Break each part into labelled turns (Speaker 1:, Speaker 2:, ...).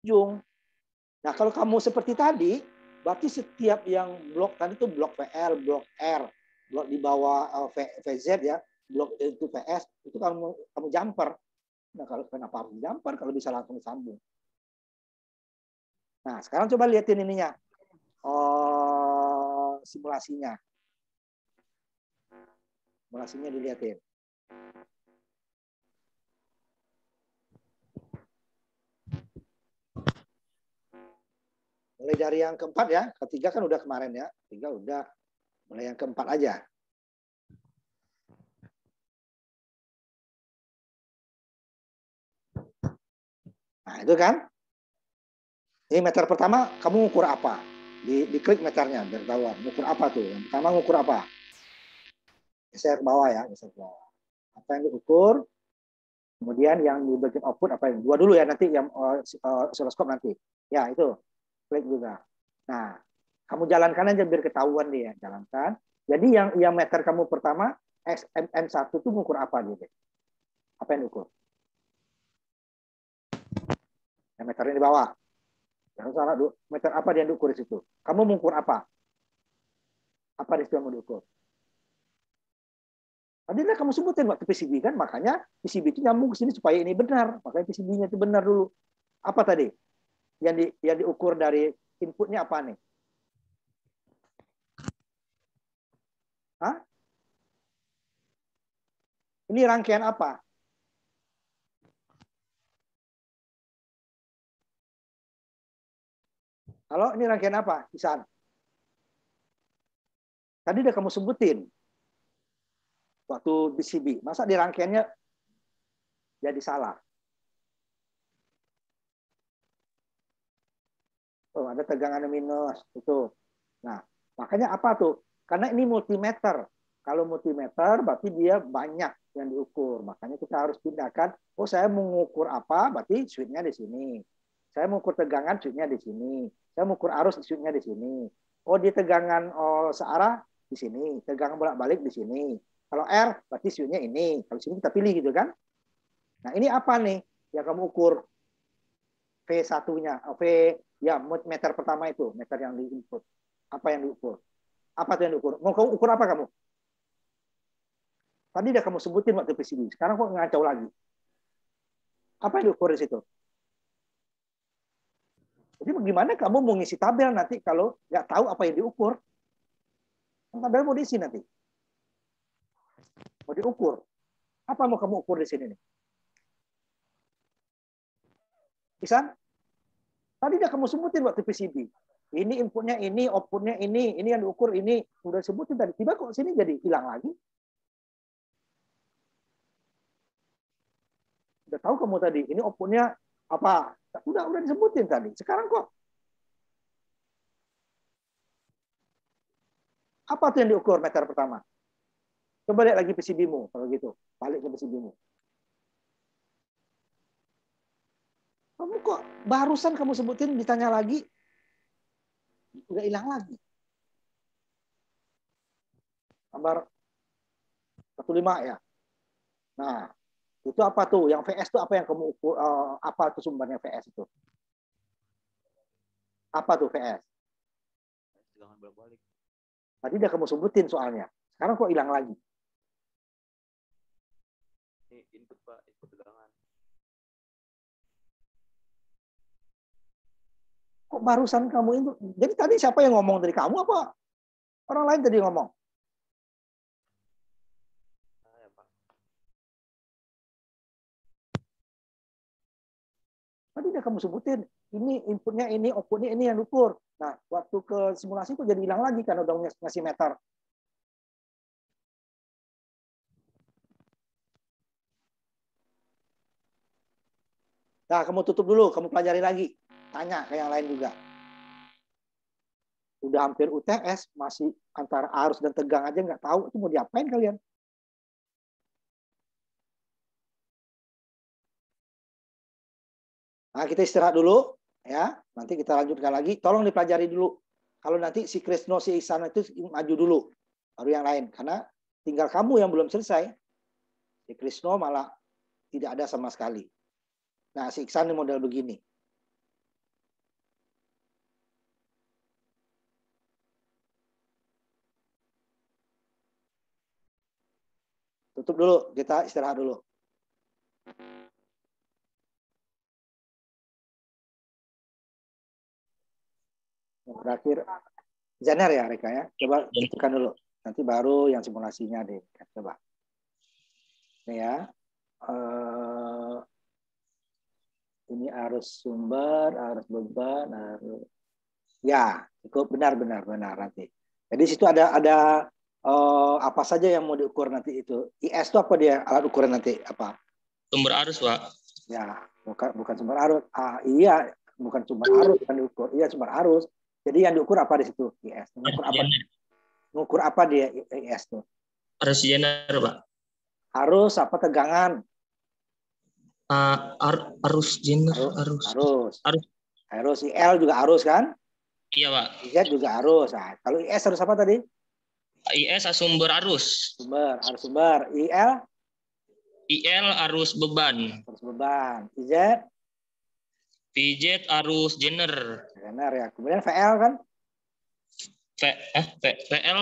Speaker 1: ujung. Nah, kalau kamu seperti tadi, berarti setiap yang blok tadi itu blok VL, blok R, blok di bawah VZ ya, blok itu VS, itu kamu jumper. Nah, kalau kenapa harus jumper kalau bisa langsung disambung? Nah, sekarang coba lihatin ininya. Simulasinya. Simulasinya dilihatin. Mulai dari yang keempat ya, ketiga kan udah kemarin ya, ketiga udah, mulai yang keempat aja. Nah itu kan, ini meter pertama kamu ngukur apa? Diklik meternya biar tahu, ngukur apa tuh? Yang pertama ngukur apa? Geser ke bawah ya, geser ke bawah. Apa yang diukur? Kemudian yang di bagian output apa yang dua dulu ya nanti yang oscilloscope nanti. Ya itu klik juga. Nah kamu jalankan aja biar ketahuan dia jalankan. Jadi yang meter kamu pertama XMM1 itu mengukur apa gitu? Apa yang diukur? Yang meternya di bawah. Jangan salah, meter apa yang diukur di situ? Kamu mengukur apa? Apa di situ yang mau diukur? Tadi kamu sebutin waktu PCB kan, makanya PCB itu nyambung ke sini supaya ini benar. Makanya PCB-nya itu benar dulu. Apa tadi? Yang diukur dari inputnya apa nih? Hah? Ini rangkaian apa? Kalau ini rangkaian apa? Isan. Tadi udah kamu sebutin waktu PCB. Masa di rangkaiannya jadi salah? Oh, ada tegangan minus itu. Nah, makanya apa tuh? Karena ini multimeter. Kalau multimeter berarti dia banyak yang diukur. Makanya kita harus pindahkan. Oh, saya mengukur apa? Berarti switch-nya di sini. Saya mengukur tegangan, switch-nya di sini. Saya mengukur arus, switch-nya di sini. Oh, di tegangan searah di sini. Tegangan bolak-balik di sini. Kalau R, berarti switch-nya ini. Kalau sini kita pilih gitu kan. Nah, ini apa nih yang kamu ukur? V1-nya, ya meter pertama itu, meter yang di input. Apa yang diukur? Apa tuh yang diukur? Mau kamu ukur apa kamu? Tadi udah kamu sebutin waktu PCB. Sekarang kok ngacau lagi? Apa yang diukur di situ? Jadi bagaimana kamu mau ngisi tabel nanti kalau nggak tahu apa yang diukur? Tabel mau diisi nanti. Mau diukur. Apa mau kamu ukur di sini nih? Isan? Tadi udah kamu sebutin waktu PCB. Ini inputnya ini, outputnya ini yang diukur ini. Udah sebutin tadi. Tiba kok sini jadi hilang lagi? Udah tahu kamu tadi. Ini outputnya apa? Udah disebutin tadi. Sekarang kok apa tuh yang diukur meter pertama? Coba lihat lagi PCB-mu kalau gitu. Balik ke PCB-mu. Kamu kok barusan kamu sebutin ditanya lagi udah hilang lagi. Gambar 15 ya. Nah, itu apa tuh? Yang VS itu apa yang kamu ukur, apa tuh sumbernya VS itu? Apa tuh VS?
Speaker 2: Jangan bolak-balik.
Speaker 1: Tadi udah kamu sebutin soalnya. Sekarang kok hilang lagi?
Speaker 2: Ini input Pak, input tegangan.
Speaker 1: Kok barusan kamu itu? Jadi tadi siapa yang ngomong dari kamu apa? Orang lain tadi ngomong.
Speaker 2: Ya, Pak.
Speaker 1: Tadi udah kamu sebutin. Ini inputnya ini, outputnya ini yang diukur. Nah, waktu ke simulasi kok jadi hilang lagi karena udah ngasih meter. Nah, kamu tutup dulu, kamu pelajari lagi. Tanya ke yang lain juga. Udah hampir UTS, masih antara arus dan tegang aja nggak tahu, itu mau diapain kalian? Nah, kita istirahat dulu, ya. Nanti kita lanjutkan lagi. Tolong dipelajari dulu. Kalau nanti si Krisno, si Ihsan itu maju dulu, baru yang lain. Karena tinggal kamu yang belum selesai. Si Krisno malah tidak ada sama sekali. Nah, si Ihsan ini model begini. Tutup dulu, kita istirahat dulu. Yang terakhir, Zener ya Reka ya. Coba tentukan dulu. Nanti baru yang simulasinya deh. Coba. Ini ya. Ini arus sumber, arus beban, arus... Ya, cukup benar nanti. Jadi situ ada apa saja yang mau diukur nanti itu. IS itu apa dia alat ukuran nanti apa?
Speaker 3: Sumber arus, Pak.
Speaker 1: Ya, bukan sumber arus. Iya, bukan sumber arus yang diukur. Iya, sumber arus. Jadi yang diukur apa di situ? IS. Mengukur apa? Mengukur apa dia IS itu?
Speaker 3: Arus jener, Pak.
Speaker 1: Arus apa tegangan?
Speaker 3: Arus jener, arus
Speaker 1: IL juga arus kan?
Speaker 3: Iya, Pak.
Speaker 1: IZ juga arus. Nah, kalau IS arus apa tadi?
Speaker 3: IS sumber arus.
Speaker 1: Arus sumber. IL
Speaker 3: arus beban.
Speaker 1: Arus beban.
Speaker 3: VJ arus jener.
Speaker 1: Jener ya. Kemudian VL kan?
Speaker 3: VL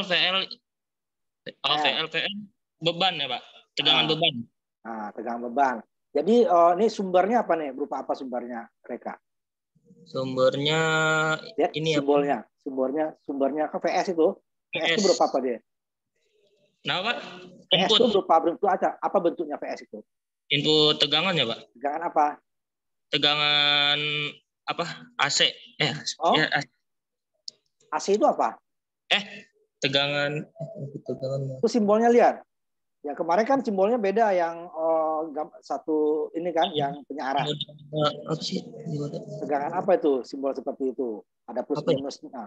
Speaker 3: beban ya, Pak. Tegangan beban.
Speaker 1: Nah, tegangan beban. Jadi ini sumbernya apa nih? Berupa apa sumbernya, Reka?
Speaker 3: Sumbernya
Speaker 1: lihat
Speaker 3: ini
Speaker 1: simbolnya.
Speaker 3: Ya,
Speaker 1: sumbernya ke VS itu. VS itu berupa apa dia?
Speaker 3: Nah, Pak.
Speaker 1: VS itu berupa bentuk apa bentuknya VS itu?
Speaker 3: Input tegangan ya, Pak.
Speaker 1: Tegangan apa?
Speaker 3: Tegangan apa? AC.
Speaker 1: AC itu apa?
Speaker 3: Tegangan.
Speaker 1: Itu simbolnya lihat. Ya kemarin kan simbolnya beda yang satu ini kan yang punya arah. Tegangan apa itu simbol seperti itu? Ada plus minus. Nah.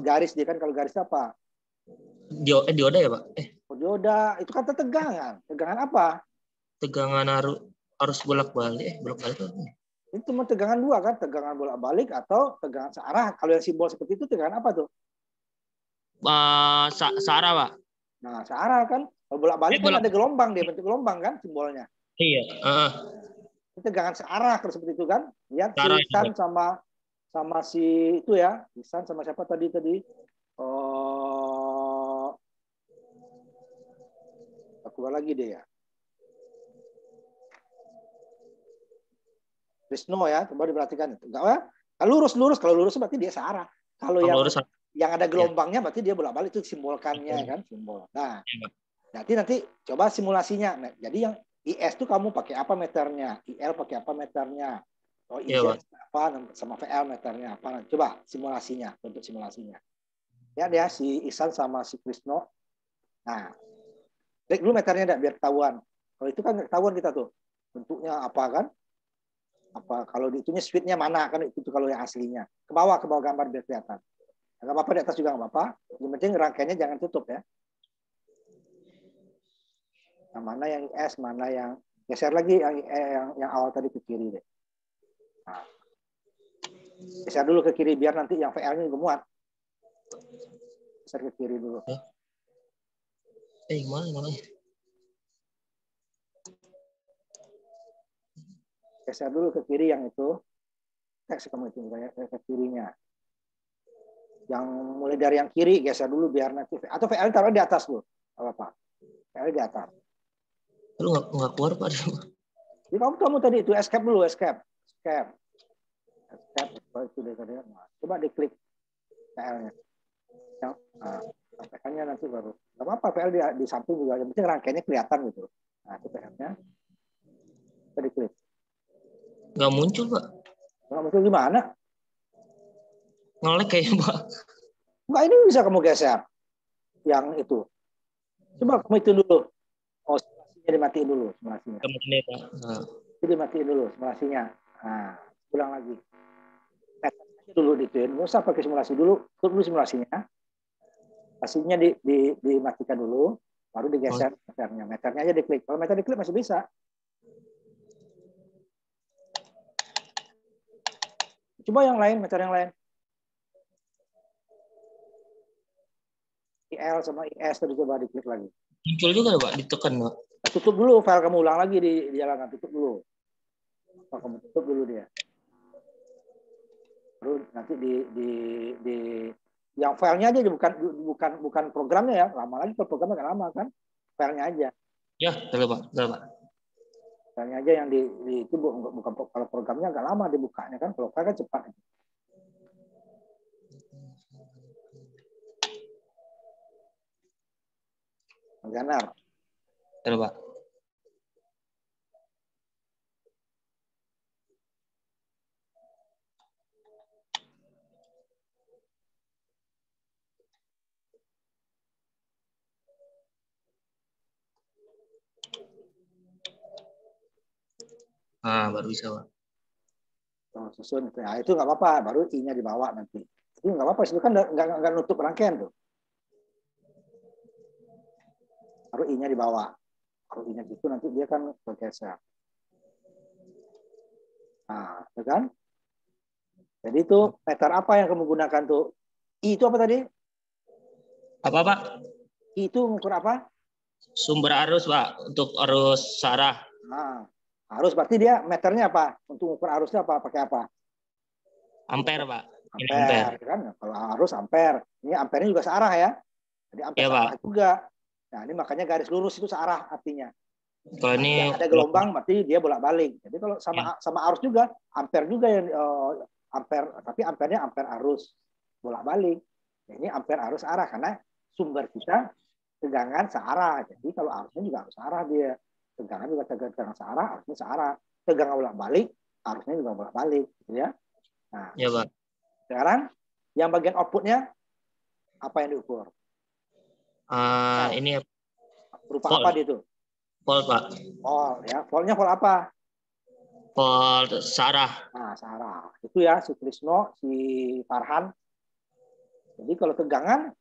Speaker 1: Garis dia kan kalau garis apa?
Speaker 3: Dioda ya, Pak?
Speaker 1: Dioda itu kan tegangan. Tegangan apa?
Speaker 3: Tegangan arus bolak-balik. Bolak-balik itu.
Speaker 1: Itu cuma tegangan dua kan? Tegangan bolak-balik atau tegangan searah. Kalau yang simbol seperti itu tegangan apa tuh?
Speaker 3: Searah, Pak.
Speaker 1: Nah, searah kan. Kalau bolak-balik kan ada gelombang dia, bentuk gelombang kan simbolnya.
Speaker 3: Iya.
Speaker 1: Itu tegangan searah kalau seperti itu kan. Lihat Ihsan sama si itu ya. Ihsan sama siapa tadi? Aku lagi deh ya. Krisno ya, coba diperhatikan itu. Enggak ya? Kalau lurus berarti dia searah. Kalau yang ada gelombangnya berarti dia bolak-balik itu simbolkannya kan, simbol. Nah, nanti coba simulasinya. Nah, jadi yang IS itu kamu pakai apa meternya, IL pakai apa meternya, IZ apa sama VL meternya apa. Nah, coba simulasinya, bentuk simulasinya. Ya dia si Ihsan sama si Krisno. Nah, klik dulu meternya biar ketahuan. Kalau itu kan nggak ketahuan kita tuh bentuknya apa kan? Apa kalau di itunya switch-nya mana kan itu kalau yang aslinya. Ke bawah gambar biar kelihatan. Nggak apa-apa di atas juga nggak apa-apa. Yang penting rangkaiannya jangan tutup ya. Nah, mana yang IS, mana yang geser lagi yang awal tadi ke kiri deh. Nah, geser dulu ke kiri biar nanti yang VL-nya juga muat. Geser ke kiri dulu.
Speaker 3: Gimana?
Speaker 1: Geser dulu ke kiri yang itu. Teks kamu itu ke kirinya. Yang mulai dari yang kiri geser dulu biar nanti atau VL taruh di atas dulu. Apa? VL di atas.
Speaker 3: Lu nggak keluar, Pak.
Speaker 1: Jadi kamu tadi itu escape dulu, escape. Itu deh tadi. Coba diklik VL-nya. VL-nya nanti baru. Gak apa-apa VL di samping juga. Yang penting rangkaiannya kelihatan gitu. Nah, itu VL-nya. Coba diklik.
Speaker 3: Nggak muncul, Pak.
Speaker 1: Nggak muncul gimana?
Speaker 3: Nge-lag kayaknya, Pak.
Speaker 1: Enggak, ini bisa kamu geser. Yang itu. Coba kamu itu dulu. Oh, simulasinya dimatiin dulu. Simulasinya. Itu dimatiin dulu simulasinya. Nah, ulang lagi. Dulu dituin. Nggak usah pakai simulasi dulu. Tutup dulu simulasinya. Simulasinya dimatikan dulu. Baru digeser meternya. Meternya aja diklik. Kalau meter diklik masih bisa. Coba yang lain, meter yang lain. IL sama IS tadi coba diklik lagi.
Speaker 3: Muncul juga, Pak, ditekan, Pak.
Speaker 1: Tutup dulu, file kamu ulang lagi di jalangan. Tutup dulu. Kamu tutup dulu dia. Baru nanti di yang filenya aja bukan programnya ya. Lama lagi kalau programnya kan lama kan. filenya aja.
Speaker 3: Ya, betul Pak. Betul Pak.
Speaker 1: Filenya aja yang itu bukan kalau programnya agak lama dibukanya kan, kalau file kan cepat. Ganar.
Speaker 3: Betul Pak. Ah, baru bisa Pak.
Speaker 1: Susun. Nah, itu nggak apa-apa, baru I-nya dibawa nanti. Itu nggak apa-apa, itu kan nggak nutup rangkaian tuh. Baru I-nya dibawa. Kalau I-nya gitu nanti dia kan bergeser. Nah, itu kan? Jadi itu meter apa yang kamu gunakan tuh? I itu apa tadi?
Speaker 3: Apa Pak?
Speaker 1: I itu mengukur apa?
Speaker 3: Sumber arus Pak, untuk arus sarah.
Speaker 1: Nah, arus berarti dia meternya apa? Untuk mengukur arusnya apa? Pakai apa?
Speaker 3: Ampere Pak. Ini
Speaker 1: Ampere,
Speaker 3: ampere.
Speaker 1: kan? Kalau arus ampere. Ini ampernya juga searah ya. Jadi ampere
Speaker 3: Ya
Speaker 1: searah
Speaker 3: Pak.
Speaker 1: juga. Nah, ini makanya garis lurus itu searah artinya.
Speaker 3: Kalau ini
Speaker 1: Yang ada gelombang berarti dia bolak-balik. Jadi kalau sama arus juga, ampere juga yang ampere, tapi ampernya ampere arus bolak-balik. Ini ampere arus arah karena sumber kita tegangan searah. Jadi kalau arusnya juga harus searah dia. Tegangan juga tegangan searah, arusnya searah. Tegangan bolak-balik, arusnya juga bolak-balik, gitu ya. Nah,
Speaker 3: ya Pak.
Speaker 1: sekarang yang bagian outputnya apa yang diukur?
Speaker 3: Ini
Speaker 1: Berupa
Speaker 3: volt.
Speaker 1: apa dia itu?
Speaker 3: Volt Pak.
Speaker 1: Volt ya. Voltnya volt apa?
Speaker 3: Volt sarah.
Speaker 1: Nah, searah. Itu ya si Krisno, si Farhan. Jadi kalau tegangan,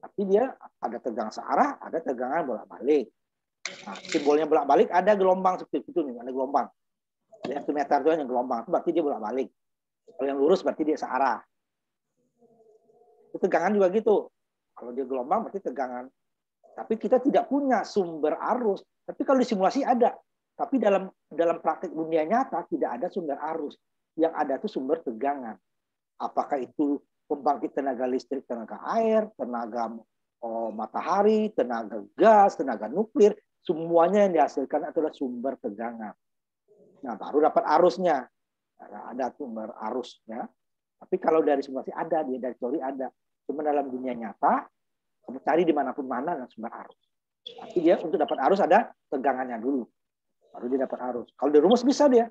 Speaker 1: tapi dia ada tegangan searah, ada tegangan bolak-balik. Nah, simbolnya bolak-balik ada gelombang seperti itu nih, ada gelombang. Lihat tuh meter itu yang gelombang, itu berarti dia bolak-balik. Kalau yang lurus berarti dia searah. Itu tegangan juga gitu. Kalau dia gelombang berarti tegangan. Tapi kita tidak punya sumber arus. Tapi kalau di simulasi ada. Tapi dalam praktik dunia nyata tidak ada sumber arus. Yang ada itu sumber tegangan. Apakah itu pembangkit tenaga listrik, tenaga air, tenaga matahari, tenaga gas, tenaga nuklir, semuanya yang dihasilkan adalah sumber tegangan. Nah, baru dapat arusnya. Ada sumber arusnya. Tapi kalau dari simulasi ada, dia dari teori ada. Cuma dalam dunia nyata, kamu cari dimanapun mana ada sumber arus. Tapi dia untuk dapat arus ada tegangannya dulu. Baru dia dapat arus. Kalau di rumus bisa dia.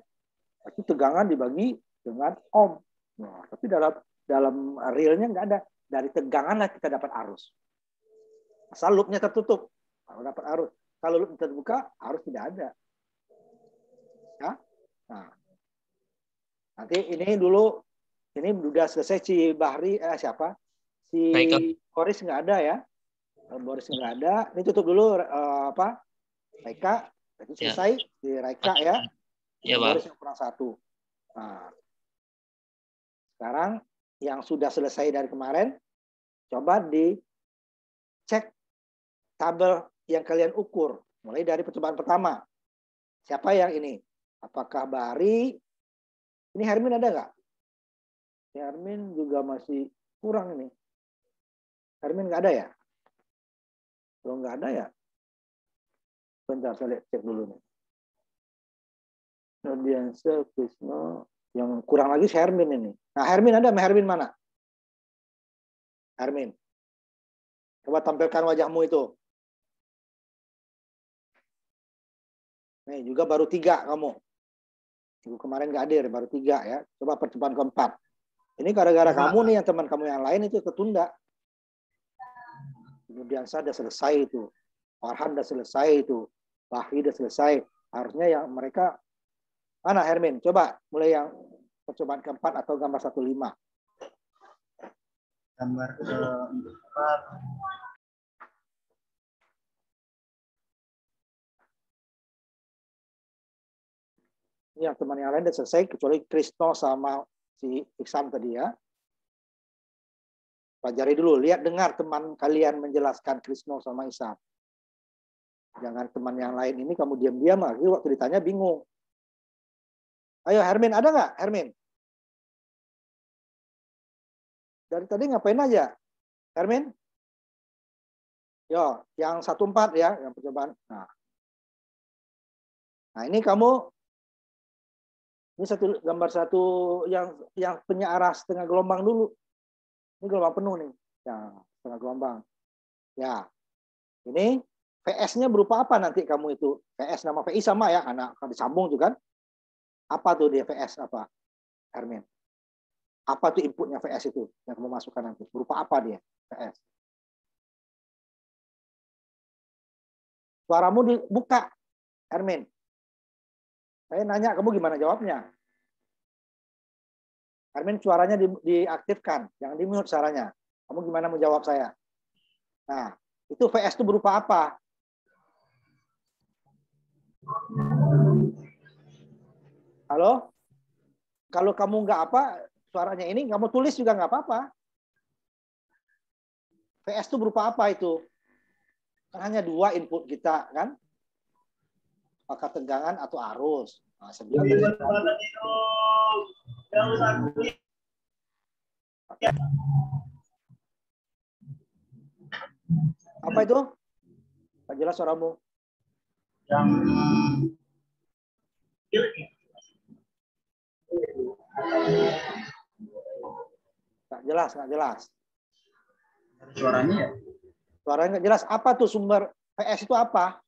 Speaker 1: Tapi tegangan dibagi dengan ohm. Nah, tapi dalam realnya nggak ada. Dari tegangan lah kita dapat arus. Asal loopnya tertutup, kalau dapat arus. Kalau loop terbuka, arus tidak ada. Ya? Nah, nanti ini dulu, ini sudah selesai si Bahri, siapa? Si Boris nggak ada ya. Kalau Boris nggak ada, ini tutup dulu Raika. Itu selesai di Raika ya.
Speaker 3: Ya,
Speaker 1: Boris yang kurang satu. Nah, sekarang yang sudah selesai dari kemarin, coba dicek tabel yang kalian ukur. Mulai dari percobaan pertama. Siapa yang ini? Apakah Bahri? Ini Hermin ada nggak? Hermin juga masih kurang ini. Hermin nggak ada ya? Kalau nggak ada ya, bentar saya cek dulu nih. Nodiansa, Krisno, yang kurang lagi si Hermin ini. Nah, Hermin ada? Hermin mana? Hermin. Coba tampilkan wajahmu itu. Nih, juga baru 3 kamu. Minggu kemarin nggak hadir, baru 3 ya. Coba percobaan keempat. Ini gara-gara kamu nih, yang teman kamu yang lain itu ketunda. Kemudian saya sudah selesai itu. Farhan sudah selesai itu. Bahri sudah selesai. Harusnya yang mereka... Mana Hermin? Coba mulai yang percobaan keempat atau gambar 15.
Speaker 4: Gambar keempat.
Speaker 1: Ini yang teman yang lain sudah selesai, kecuali Krisno sama si Iksan tadi ya. Pelajari dulu, lihat dengar teman kalian menjelaskan Krisno sama Iksan. Jangan teman yang lain ini kamu diam-diam lagi waktu ditanya bingung. Ayo Hermin, ada nggak Hermin? Dari tadi ngapain aja? Hermin? Yo, yang 14 ya, yang percobaan. Nah, ini kamu ini gambar satu yang penyearah setengah gelombang dulu. Ini gelombang penuh nih. Ya, setengah gelombang. Ya. Ini VS-nya berupa apa nanti kamu itu? VS nama VI sama ya, karena akan disambung juga kan. Apa tuh dia VS apa? Hermin. Apa tuh inputnya VS itu yang kamu masukkan nanti? Berupa apa dia VS? Suaramu dibuka, Hermin. Saya nanya, kamu gimana jawabnya? Hermin, suaranya diaktifkan, jangan di-mute suaranya. Kamu gimana menjawab saya? Nah, itu VS itu berupa apa? Halo? Kalau kamu nggak apa, suaranya ini kamu tulis juga nggak apa-apa. VS itu berupa apa itu? Kan hanya 2 input kita, kan? Apakah tegangan atau arus. Nah, apa itu? Tak jelas suaramu.
Speaker 4: Yang
Speaker 1: Nggak jelas, nggak jelas.
Speaker 4: suaranya ya?
Speaker 1: Suaranya nggak jelas. Apa tuh sumber VS itu apa?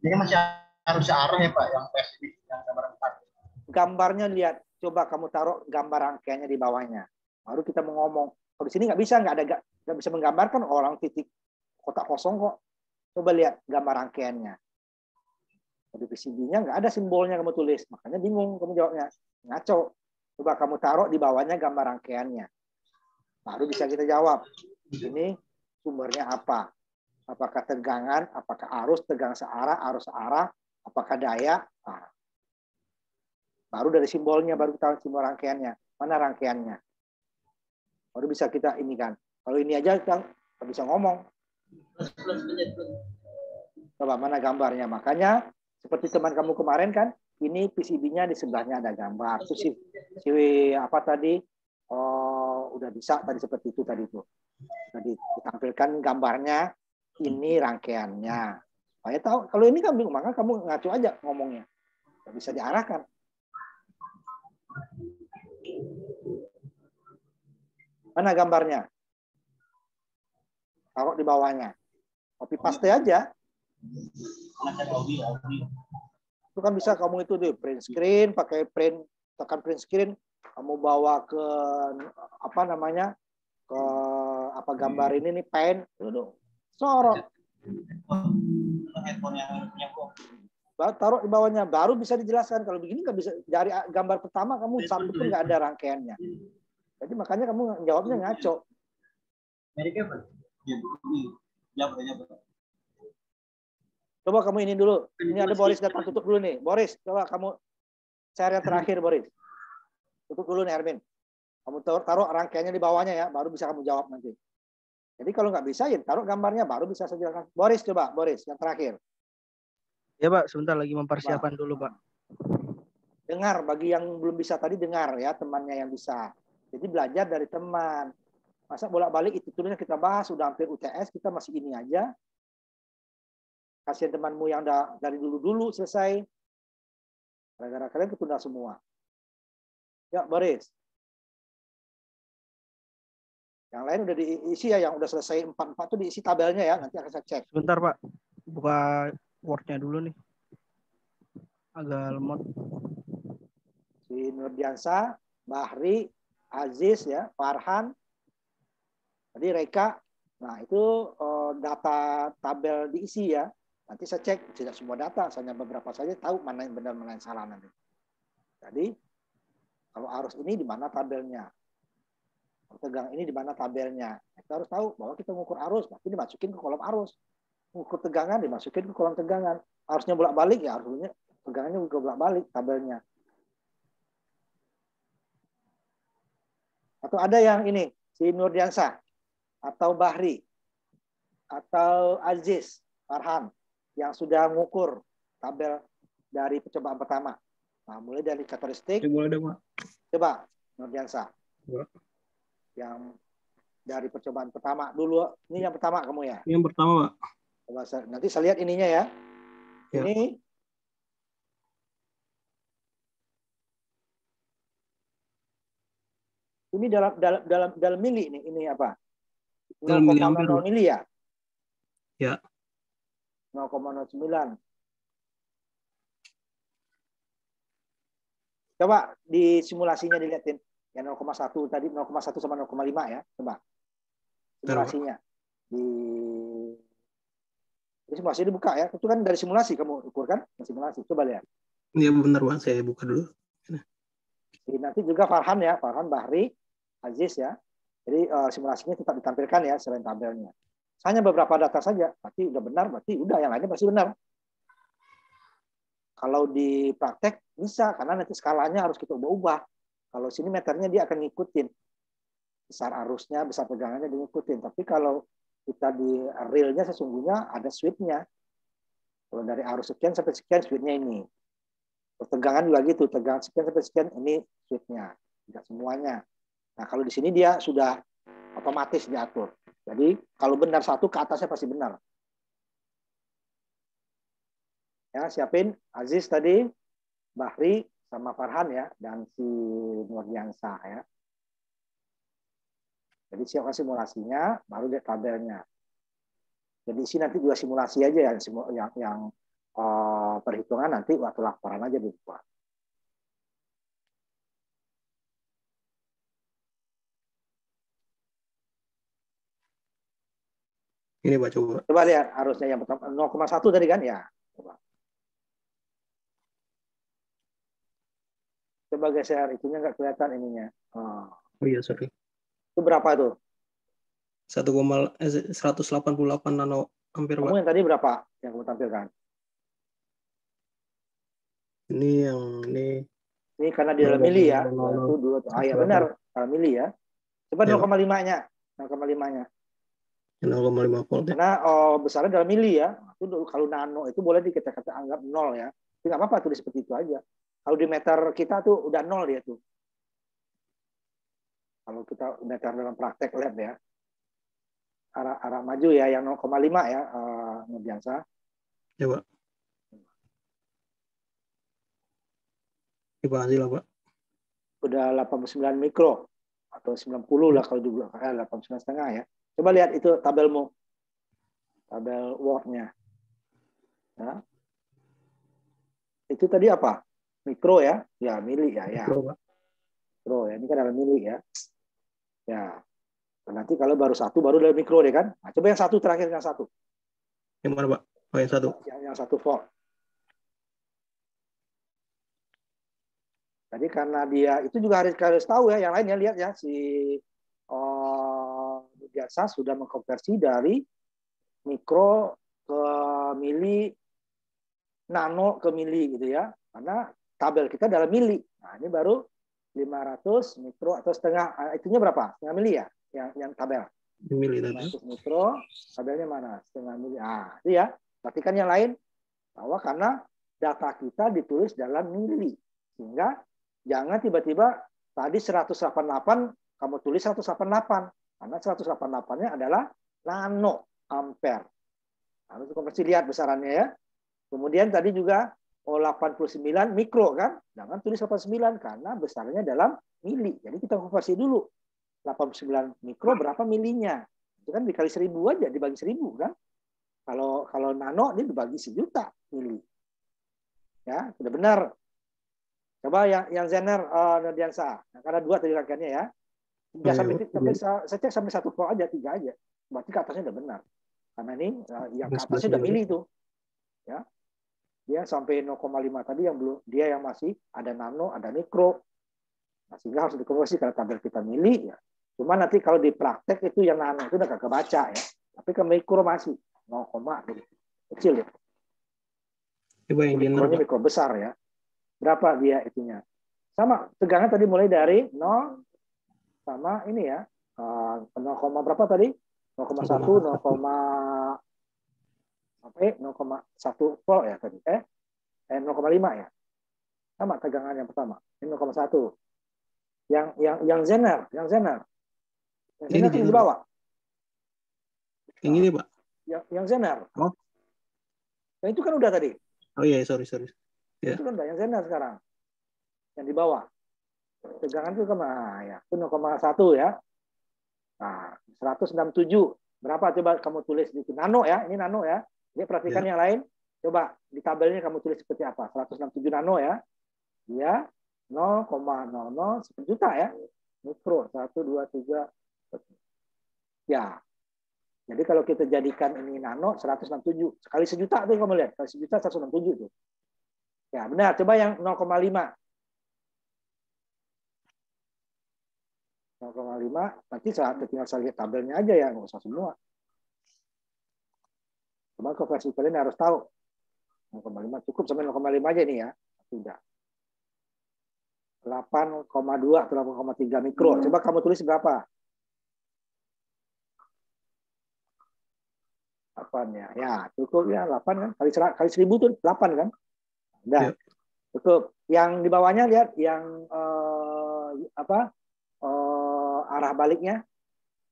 Speaker 4: Ini kan masih harus searah ya Pak, yang PSB, yang gambar 4.
Speaker 1: Gambarnya lihat. Coba kamu taruh gambar rangkaiannya di bawahnya. Baru kita mau ngomong. Kalau di sini nggak bisa, nggak bisa menggambarkan orang titik kotak kosong kok. Coba lihat gambar rangkaiannya. Di PCB-nya nggak ada simbolnya kamu tulis. Makanya bingung kamu jawabnya. Ngaco. Coba kamu taruh di bawahnya gambar rangkaiannya. Baru bisa kita jawab. Ini sumbernya apa? Apakah tegangan, apakah arus, tegangan searah, arus searah, apakah daya. Nah, baru dari simbolnya, baru kita simbol rangkaiannya. Mana rangkaiannya? Baru bisa kita ini kan. Kalau ini aja kita nggak bisa ngomong. Coba mana gambarnya? Makanya seperti teman kamu kemarin kan, ini PCB-nya di sebelahnya ada gambar. Terus si apa tadi? Oh, udah bisa tadi seperti itu tadi itu. Tadi ditampilkan gambarnya, ini rangkaiannya. Saya tahu kalau ini kan bingung, maka kamu ngaco aja ngomongnya. Nggak bisa diarahkan. Mana gambarnya? Taruh di bawahnya. Copy paste aja. Itu kan bisa kamu itu di print screen, pakai print, tekan print screen, kamu bawa ke apa namanya, ke apa gambar ini nih, pen, itu sorot. Taruh di bawahnya, baru bisa dijelaskan. Kalau begini nggak bisa. Dari gambar pertama kamu satu pun nggak ada rangkaiannya. Jadi makanya kamu jawabnya ngaco. Coba kamu ini dulu. Ini ada Boris datang, tutup dulu nih. Boris, coba kamu share yang terakhir, Boris. Tutup dulu nih, Hermin. Kamu taruh rangkaiannya di bawahnya ya, baru bisa kamu jawab nanti. Jadi kalau nggak bisa, ya taruh gambarnya, baru bisa saya jelaskan. Boris, coba. Boris, yang terakhir.
Speaker 5: Ya Pak, sebentar lagi mempersiapkan dulu Pak.
Speaker 1: Dengar, bagi yang belum bisa tadi dengar ya, temannya yang bisa. Jadi belajar dari teman. Masa bolak-balik itu tulisnya kita bahas, sudah hampir UTS, kita masih ini aja. Kasihan temanmu yang dari dulu-dulu selesai. Gara-gara kalian ketunda semua. Ya, Boris. Yang lain udah diisi ya, yang udah selesai 4-4 itu diisi tabelnya ya, nanti akan saya cek.
Speaker 5: Sebentar Pak, buka Word-nya dulu nih. Agak lemot.
Speaker 1: Si Nurdiansa, Bahri, Aziz ya, Farhan, tadi Reka. Nah itu data tabel diisi ya. Nanti saya cek tidak semua data, hanya beberapa saja tahu mana yang benar mana yang salah nanti. Jadi kalau arus ini di mana tabelnya, tegangan ini di mana tabelnya. Kita harus tahu bahwa kita mengukur arus, berarti dimasukin ke kolom arus. Mengukur tegangan dimasukin ke kolom tegangan. Arusnya bolak-balik ya, arusnya tegangannya juga bolak-balik tabelnya. Atau ada yang ini, Si Nurdiansah atau Bahri atau Aziz Farhan yang sudah mengukur tabel dari percobaan pertama. Nah, mulai dari karakteristik.
Speaker 5: Boleh deh, Pak.
Speaker 1: Coba Nurdiansah.
Speaker 5: Ya.
Speaker 1: Yang dari percobaan pertama dulu. Ini yang pertama kamu ya?
Speaker 5: Yang pertama, Pak.
Speaker 1: Coba nanti saya lihat ininya ya.
Speaker 5: Ya.
Speaker 1: Ini dalam mili nih. Ini apa?
Speaker 5: Dalam miliampere,
Speaker 1: 0,00 mili ya?
Speaker 5: Ya.
Speaker 1: 0,09. Coba di simulasinya dilihatin. Yang 0,1 tadi 0,1 sama 0,5 ya. Coba. Simulasinya. Di simulasi dibuka ya. Itu kan dari simulasi kamu ukur kan? Simulasi. Coba lihat.
Speaker 5: Iya benar, Pak. Saya buka dulu.
Speaker 1: Jadi nanti juga Farhan ya. Farhan, Bahri, Aziz ya. Jadi simulasinya tetap ditampilkan ya selain tabelnya. Hanya beberapa data saja. Berarti udah benar. Berarti udah yang lainnya pasti benar. Kalau di praktek bisa, karena nanti skalanya harus kita ubah-ubah. Kalau sini meternya dia akan ngikutin. Besar arusnya, besar tegangannya diikutin. Tapi kalau kita di realnya sesungguhnya ada switch-nya. Kalau dari arus sekian sampai sekian switch-nya ini. Tegangan juga gitu, tegangan sekian sampai sekian ini switch-nya. Tidak semuanya. Nah kalau di sini dia sudah otomatis diatur. Jadi kalau benar satu ke atasnya pasti benar. Ya, siapin Aziz tadi, Bahri sama Farhan ya, dan si Nurdiansah ya. Jadi siapkan simulasinya, baru lihat tabelnya. Jadi sini nanti juga simulasi aja yang perhitungan nanti waktu laporan aja dibuat.
Speaker 5: Ini Pak, coba.
Speaker 1: Coba lihat arusnya yang pertama 0,1 tadi kan ya. Coba geser, itunya nggak kelihatan ininya.
Speaker 5: Oh iya, sorry.
Speaker 1: Itu berapa tuh?
Speaker 5: 188 nano ampere, Pak.
Speaker 1: Kamu yang tadi berapa yang kamu tampilkan?
Speaker 5: Ini yang
Speaker 1: Ini karena di dalam mili ya. 1, 2, ya benar, dalam mili ya. Coba 0,5-nya. 0,5-nya.
Speaker 5: 0,5 volt.
Speaker 1: Karena besarnya dalam mili ya. Itu kalau nano itu boleh kita anggap 0 ya. Tapi nggak apa-apa tulis seperti itu aja. Kalau di meter kita tuh udah 0 dia tuh. Kalau kita meter dalam praktek lab ya. Arah maju ya, yang 0,5 ya, Nurdiansah.
Speaker 5: Ya, Pak. Ini Pak hasil, Pak.
Speaker 1: Udah 89 mikro. Atau 90 lah kalau dulu. 89,5 ya. Coba lihat itu tabelmu. Tabel Word-nya. Ya. Itu tadi apa? Mikro ya? Ya, mili ya. Mikro ya. Ini kan dalam mili ya. Ya. Nanti kalau baru satu, baru dari mikro deh kan. Nah, coba yang satu terakhir, yang satu.
Speaker 5: Yang mana, Pak? Oh, yang satu.
Speaker 1: Yang 1 volt. Jadi karena dia, itu juga harus tahu ya, yang lainnya lihat ya, si biasa sudah mengkonversi dari mikro ke mili, nano ke mili gitu ya. Karena tabel kita dalam mili. Nah, ini baru 500 mikro atau setengah, itunya berapa? Setengah mili ya? Yang tabel.
Speaker 5: Mili tadi.
Speaker 1: 500 mikro, tabelnya mana? Setengah mili. Ah, itu ya. Perhatikan yang lain bahwa karena data kita ditulis dalam mili. Sehingga jangan tiba-tiba tadi 188 kamu tulis 188 karena 188-nya adalah nano ampere. Harus konversi lihat besarannya ya. Kemudian tadi juga 89 mikro kan? Jangan tulis 89 karena besarnya dalam mili. Jadi kita konversi dulu. 89 mikro berapa milinya? Itu kan dikali 1000 aja, dibagi 1000 kan? Kalau nano ini dibagi 1.000.000 mili. Ya, sudah benar. Coba yang Zener Nurdiansah. Karena 2 tadi rangkaiannya ya. 3 sampai saya cek sampai 1 volt aja, 3 aja. Berarti ke atasnya udah benar. Karena ini yang ke atasnya udah mili itu. Ya. Dia sampai 0,5 tadi yang belum, dia yang masih ada nano, ada mikro. Nah, sehingga harus dikonversi karena tabel kita mili ya. Cuma nanti kalau di praktek itu yang nano itu udah kagak baca ya. Tapi ke mikro masih 0, kecil ya. Mikronya mikro besar ya. Berapa dia itunya? Sama tegangan tadi mulai dari 0 sama ini ya. 0, berapa tadi? 0,1, 0,1 volt ya tadi. 0,5 ya. Sama tegangan yang pertama. Ini 0,1. Yang Zener. Yang Zener
Speaker 5: Ini
Speaker 1: kan di
Speaker 5: Zener.
Speaker 1: bawah.
Speaker 5: Yang ini, Pak.
Speaker 1: Yang Zener.
Speaker 5: Oh.
Speaker 1: Yang itu kan udah tadi.
Speaker 5: Oh iya, sorry. Ya.
Speaker 1: Itu kan udah yang Zener sekarang. Yang di bawah. Tegangan itu ya. Itu 0,1 ya. Nah, 167. Berapa coba kamu tulis di nano ya. Ini nano ya. Jadi perhatikan yang lain. Coba di tabelnya kamu tulis seperti apa. 167 nano ya. Dia 0,00 juta ya. Mikro 1, 2, 3. Ya. Jadi kalau kita jadikan ini nano 167. Sekali sejuta tuh kamu lihat. Sekali sejuta 167 tuh. Ya benar. Coba yang 0,5. 0,5. Nanti tinggal saya lihat tabelnya aja ya. Nggak usah semua. Cuma konversi kalian harus tahu. 0,5 cukup sampai 0,5 aja nih ya. Sudah. 8,2 atau 8,3 mikro. Coba kamu tulis berapa? 8 ya. Ya, cukup ya 8 kan. Kali 1000 tuh 8 kan? Udah. Cukup. Yang di bawahnya lihat yang arah baliknya.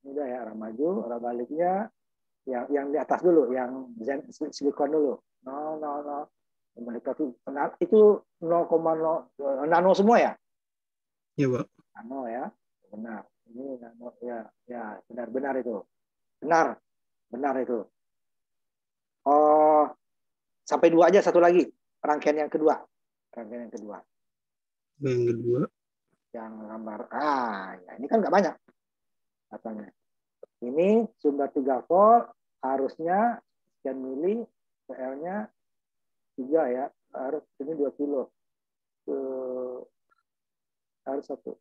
Speaker 1: Udah ya, arah maju, arah baliknya. Yang di atas dulu, yang silikon dulu. 0,00. Itu 0,0 nano semua ya?
Speaker 5: Iya, Pak.
Speaker 1: Nano ya. Benar. Ini nano ya, benar itu. Benar itu. Oh, sampai 2 aja, satu lagi. Rangkaian yang kedua.
Speaker 5: Yang kedua.
Speaker 1: Yang gambar. Ya, ini kan nggak banyak. Katanya. Ini sumber 3 volt, harusnya sekian mili, PL-nya 3 ya. Harus ini 2 kilo. Harus 1.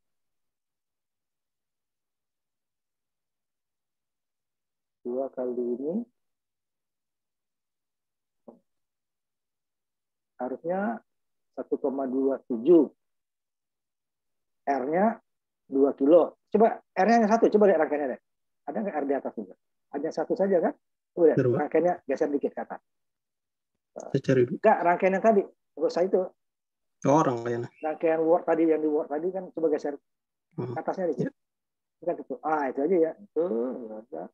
Speaker 1: Dua kali ini harusnya 1,27. R-nya 2 kilo. Coba R-nya 1, coba lihat rangkaiannya deh. Ada nggak R di atas juga? Hanya 1 saja kan? Udah, rangkaiannya geser dikit ke atas.
Speaker 5: Saya cari dulu.
Speaker 1: Enggak, rangkaian yang tadi. Menurut saya itu.
Speaker 5: Oh, rangkaian.
Speaker 1: Rangkaian Word tadi, yang di Word tadi kan coba geser ke atasnya dikit. Kan itu. Itu aja ya. Itu ada.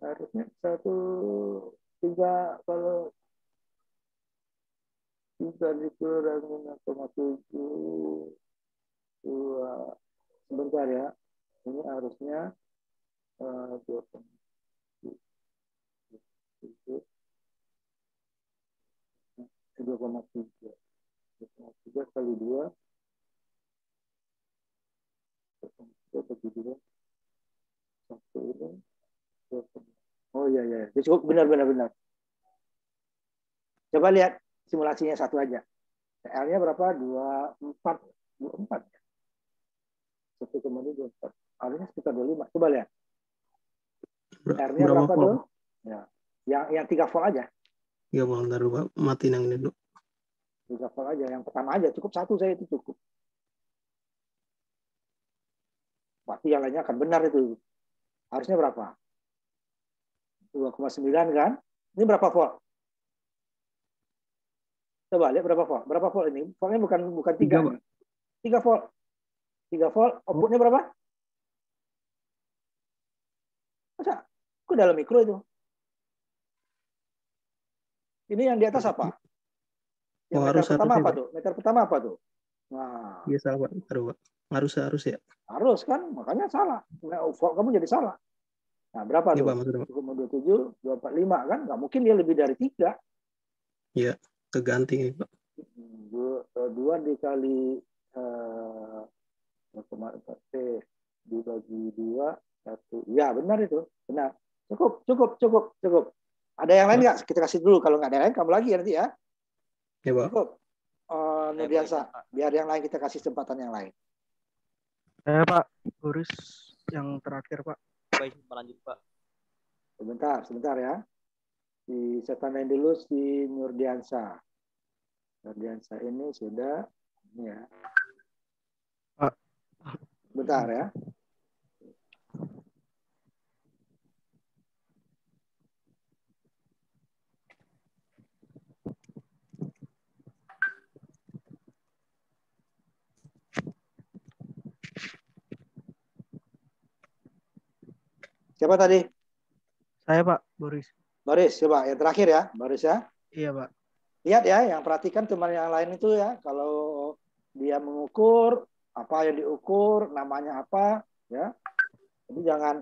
Speaker 1: Harusnya 1,3 kalau 3 dikurangi 0,7 2. Sebentar ya. Ini harusnya 2,7 2,3 kali 2 1 ini. Oh iya. Cukup benar. Coba lihat simulasinya satu aja. L-nya berapa? 24. 1,24. Harusnya sekitar 25. Coba lihat. R-nya berapa tuh? Ya. Yang 3 volt aja.
Speaker 5: 3 volt, ntar dulu, Pak. Matiin yang ini dulu.
Speaker 1: 3 volt aja. Yang pertama aja. Cukup 1 saya itu cukup. Berarti yang lainnya akan benar itu. Harusnya berapa? 2,9 kan? Ini berapa volt? Coba lihat berapa volt. Berapa volt ini? Voltnya bukan 3. 3 volt. 3 volt. Outputnya berapa? Masa? Kok dalam mikro itu? Ini yang di atas apa? Yang meter pertama apa tuh? Meter pertama apa tuh? Nah.
Speaker 5: Iya salah, Pak. Harus ya.
Speaker 1: Harus kan? Makanya salah. Volt kamu jadi salah. Nah, berapa tuh? 1,27, 245 kan? Nggak mungkin dia lebih dari 3.
Speaker 5: Iya, keganti ini, Pak.
Speaker 1: 2 dikali dibagi 2, 1. Ya, benar itu. Benar. Cukup. Ada yang lain nggak? Kita kasih dulu. Kalau nggak ada yang lain, kamu lagi ya nanti ya.
Speaker 5: Ya, Pak.
Speaker 1: Cukup. Nurdiansa. Biar yang lain kita kasih kesempatan yang lain.
Speaker 5: Pak. Urus yang terakhir, Pak.
Speaker 2: Baik, lanjut, Pak.
Speaker 1: Sebentar ya. Saya tandain dulu si Nurdiansa. Nurdiansa ini sudah ini ya.
Speaker 5: Pak.
Speaker 1: Bentar ya. Siapa tadi?
Speaker 5: Saya Pak, Boris.
Speaker 1: Boris, coba yang terakhir ya, Boris ya.
Speaker 5: Iya Pak.
Speaker 1: Lihat ya, yang perhatikan teman yang lain itu ya, kalau dia mengukur apa yang diukur, namanya apa, ya. Jadi jangan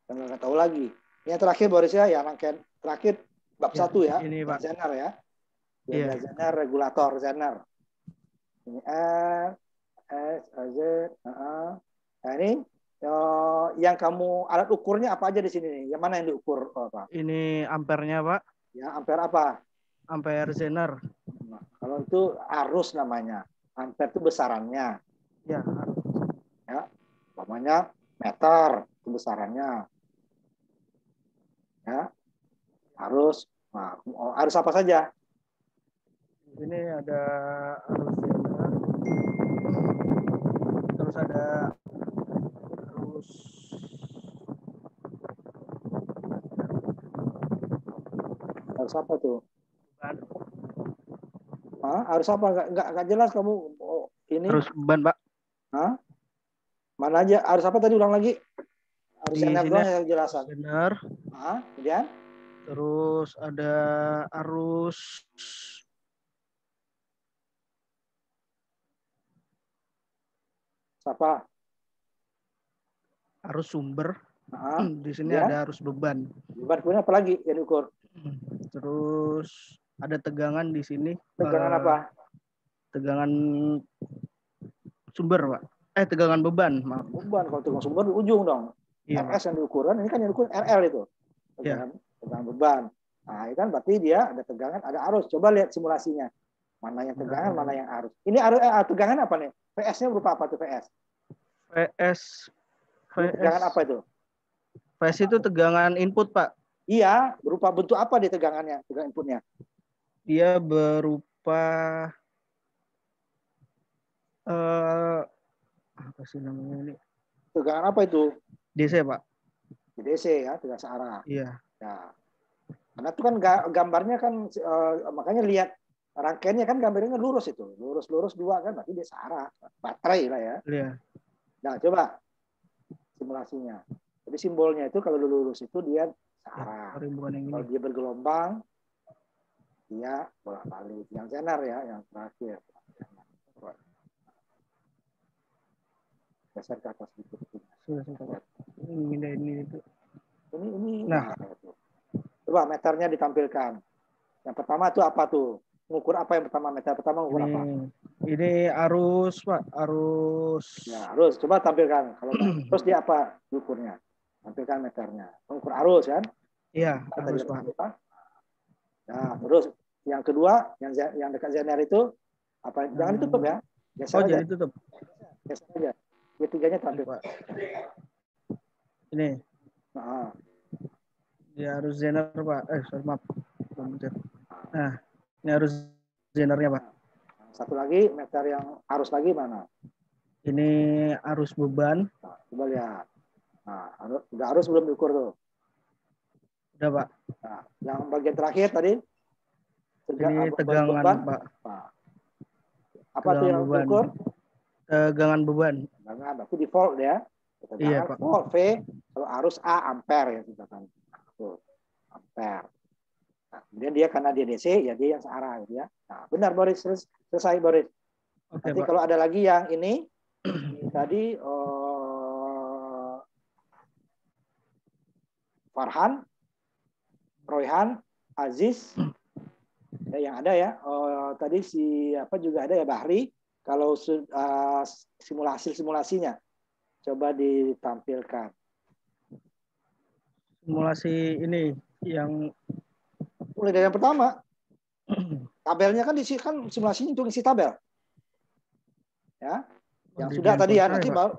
Speaker 1: nggak tahu lagi. Ini yang terakhir Boris ya, yang rangkaian terakhir bab
Speaker 5: Ya,
Speaker 1: 1 ya,
Speaker 5: ini, Pak.
Speaker 1: Zener ya.
Speaker 5: Iya.
Speaker 1: Zener regulator Zener. Ini R, S, Z, nah ini yang kamu alat ukurnya apa aja di sini nih? Yang mana yang diukur Pak?
Speaker 5: Ini ampernya Pak.
Speaker 1: Ya, ampere apa?
Speaker 5: Ampere Zener.
Speaker 1: Nah, kalau itu arus namanya. Ampere itu besarannya.
Speaker 5: Ya.
Speaker 1: Ya, namanya meter itu besarannya. Ya, arus. Nah, arus apa saja?
Speaker 5: Ini ada arus Zener. Terus ada arus
Speaker 1: Arus apa tuh?
Speaker 5: beban.
Speaker 1: Arus apa? Nggak jelas kamu. Oh, ini.
Speaker 5: Arus beban Pak.
Speaker 1: Mana aja? Arus apa tadi? Ulang lagi. Arus
Speaker 5: Di
Speaker 1: Zener
Speaker 5: sini
Speaker 1: doang yang jelasan.
Speaker 5: Zener.
Speaker 1: Kemudian?
Speaker 5: Terus ada arus
Speaker 1: Apa?
Speaker 5: arus sumber. Di sini
Speaker 1: Ya.
Speaker 5: ada arus beban.
Speaker 1: Beban kemudian apa lagi yang diukur?
Speaker 5: Terus ada tegangan di sini.
Speaker 1: Tegangan apa?
Speaker 5: Tegangan sumber, Pak. Tegangan beban, maaf.
Speaker 1: Beban. Kalau tegangan sumber di ujung dong.
Speaker 5: Iya,
Speaker 1: RS yang diukur kan, ini kan yang diukur RL itu. Tegangan beban. Nah, ini kan berarti dia ada tegangan, ada arus. Coba lihat simulasinya. Mana yang tegangan, mana yang arus. Ini arus tegangan apa nih? VS-nya berupa apa tuh VS?
Speaker 5: VS.
Speaker 1: Tegangan apa itu?
Speaker 5: VS itu tegangan input, Pak.
Speaker 1: Iya, berupa bentuk apa di tegangannya, tegangan inputnya?
Speaker 5: Dia berupa apa sih namanya ini?
Speaker 1: Tegangan apa itu?
Speaker 5: DC, Pak.
Speaker 1: DC ya, tegangan searah.
Speaker 5: Iya.
Speaker 1: Ya. Karena itu kan gambarnya kan makanya lihat rangkaiannya kan gambarnya lurus itu. Lurus dua kan berarti dia searah. Baterai lah ya.
Speaker 5: Iya.
Speaker 1: Nah, coba simulasinya. Jadi simbolnya itu kalau lurus itu dia searah. Kalau dia bergelombang dia bolak-balik. Yang Zener ya, yang terakhir. Geser ke atas sedikit.
Speaker 5: Ini itu.
Speaker 1: Ini.
Speaker 5: Nah,
Speaker 1: coba meternya ditampilkan. Yang pertama itu apa tuh? Mengukur apa yang pertama? Meter pertama mengukur apa?
Speaker 5: Ini arus, Pak. Arus.
Speaker 1: Ya, arus. Coba tampilkan. Kalau terus dia apa ukurnya? Tampilkan meternya. Mengukur arus kan?
Speaker 5: Iya, arus, Pak.
Speaker 1: Nah, terus yang kedua, yang dekat Zener itu apa? Jangan ditutup ya. Geser aja.
Speaker 5: Jangan ditutup.
Speaker 1: Geser aja. Ketiganya tampil.
Speaker 5: Pak. Ini. Ya harus Zener, Pak. Maaf. Nah, ini harus Zenernya, Pak.
Speaker 1: Satu lagi meter yang arus lagi mana?
Speaker 5: Ini arus beban.
Speaker 1: Nah, coba lihat. Nah, udah arus belum diukur tuh?
Speaker 5: Udah, Pak.
Speaker 1: Nah, yang bagian terakhir tadi?
Speaker 5: Ini tegangan, beban, Pak.
Speaker 1: Nah, apa tuh yang diukur?
Speaker 5: Tegangan beban.
Speaker 1: Tegangan, berarti di volt ya. Tegangan
Speaker 5: iya, Pak.
Speaker 1: Volt V, kalau arus A ampere ya kita kan. Ampere. Nah, kemudian dia karena dia DC ya dia yang searah gitu ya. Nah, benar Boris, selesai Boris.
Speaker 5: Oke,
Speaker 1: nanti
Speaker 5: Pak.
Speaker 1: kalau ada lagi yang ini tadi Farhan, Royhan, Aziz ya, yang ada ya. Tadi siapa juga ada ya Bahri. Kalau simulasinya coba ditampilkan.
Speaker 5: Simulasi ini yang
Speaker 1: mulai dari yang pertama. Tabelnya kan diisi kan simulasinya untuk isi tabel. Ya. Yang sudah tadi ya, nanti baru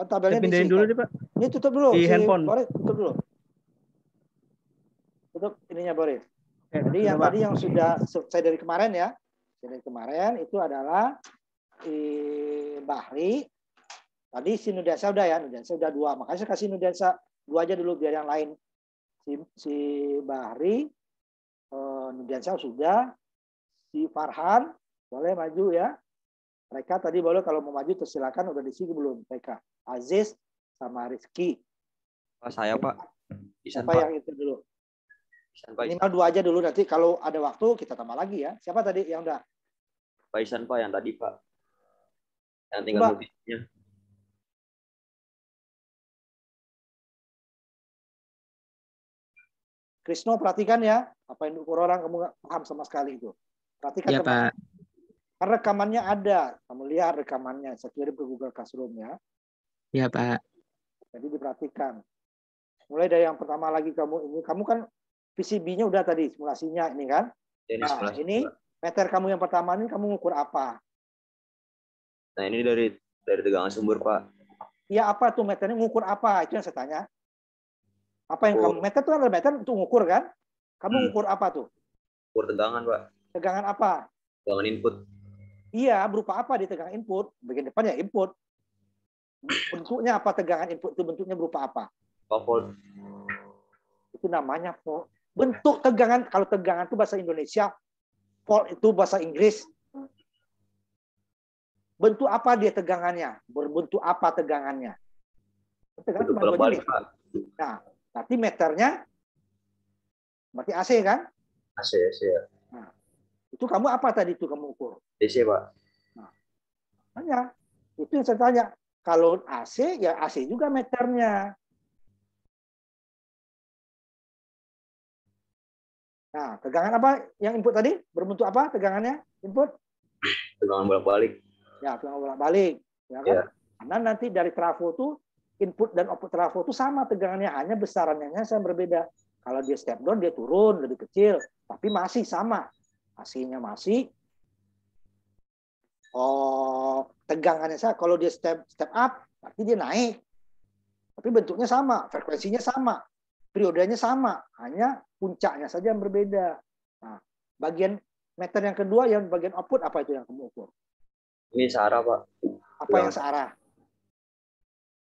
Speaker 1: tabelnya
Speaker 5: pindahin dulu deh, Pak.
Speaker 1: Ini tutup dulu
Speaker 5: di handphone.
Speaker 1: Boris, tutup dulu. Tutup ininya Boris. Jadi yang
Speaker 5: Pak.
Speaker 1: tadi yang sudah selesai dari kemarin ya. Dari kemarin itu adalah Bahri. Tadi si Nudensa udah ya, Nudensa udah 2. Makanya saya kasih Nudensa 2 aja dulu biar yang lain. Si Bahri, Nudensa sudah, si Farhan boleh maju ya. Mereka tadi boleh kalau mau maju tersilakan, udah di sini belum mereka? Aziz sama Rizky.
Speaker 2: Pak, saya Pak. Isan
Speaker 1: Siapa
Speaker 2: Pak.
Speaker 1: yang itu dulu?
Speaker 2: Isan Pak.
Speaker 1: Minimal 2 aja dulu, nanti kalau ada waktu kita tambah lagi ya. Siapa tadi yang udah?
Speaker 2: Pak Isan Pak yang tadi Pak. Yang tinggal
Speaker 1: Coba.
Speaker 2: motifnya.
Speaker 1: Krisno, perhatikan ya. Apa yang diukur orang kamu nggak paham sama sekali itu. Perhatikan
Speaker 3: Ya,
Speaker 1: teman.
Speaker 3: Pak.
Speaker 1: Kan rekamannya ada. Kamu lihat rekamannya. Saya kirim ke Google Classroom ya.
Speaker 3: Ya, Pak.
Speaker 1: Jadi diperhatikan. Mulai dari yang pertama lagi kamu ini. Kamu kan PCB-nya udah tadi simulasinya ini kan.
Speaker 2: Ini
Speaker 1: Nah,
Speaker 2: simulasi,
Speaker 1: ini
Speaker 2: Pak.
Speaker 1: meter kamu yang pertama ini kamu ngukur apa?
Speaker 2: Nah, ini dari tegangan sumber Pak.
Speaker 1: Ya apa tuh meternya, ngukur apa? Itu yang saya tanya. Apa yang kamu meter itu kan ada meter untuk ngukur kan? Kamu ngukur apa tuh?
Speaker 2: Ukur tegangan Pak.
Speaker 1: Tegangan apa?
Speaker 2: Tegangan input.
Speaker 1: Iya, berupa apa di tegangan input? Bagian depan ya input. Bentuknya apa tegangan input itu, bentuknya berupa apa?
Speaker 2: Volt.
Speaker 1: Itu namanya volt. Bentuk tegangan, kalau tegangan itu bahasa Indonesia, volt itu bahasa Inggris. Bentuk apa dia tegangannya? Berbentuk apa tegangannya? Tegangan
Speaker 2: Bentuk
Speaker 1: cuma 2
Speaker 2: bolak-balik
Speaker 1: jenis.
Speaker 2: Pak.
Speaker 1: Nah, berarti meternya berarti AC kan?
Speaker 2: AC ya.
Speaker 1: Nah, itu kamu apa tadi itu kamu ukur?
Speaker 2: DC Pak.
Speaker 1: Hanya itu yang saya tanya. Kalau AC ya AC juga meternya. Nah, tegangan apa yang input tadi? Berbentuk apa tegangannya? Input?
Speaker 2: Tegangan bolak-balik.
Speaker 1: Ya, tegangan bolak-balik. Ya kan?
Speaker 2: Ya.
Speaker 1: Karena nanti dari trafo itu input dan output trafo itu sama tegangannya, hanya besarannya saya berbeda. Kalau dia step down dia turun lebih kecil, tapi masih sama. AC-nya masih. Oh, tegangannya saya kalau dia step up berarti dia naik. Tapi bentuknya sama, frekuensinya sama, periodenya sama, hanya puncaknya saja yang berbeda. Nah, bagian meter yang kedua yang bagian output apa itu yang kamu ukur?
Speaker 2: Ini searah Pak.
Speaker 1: Apa yang searah?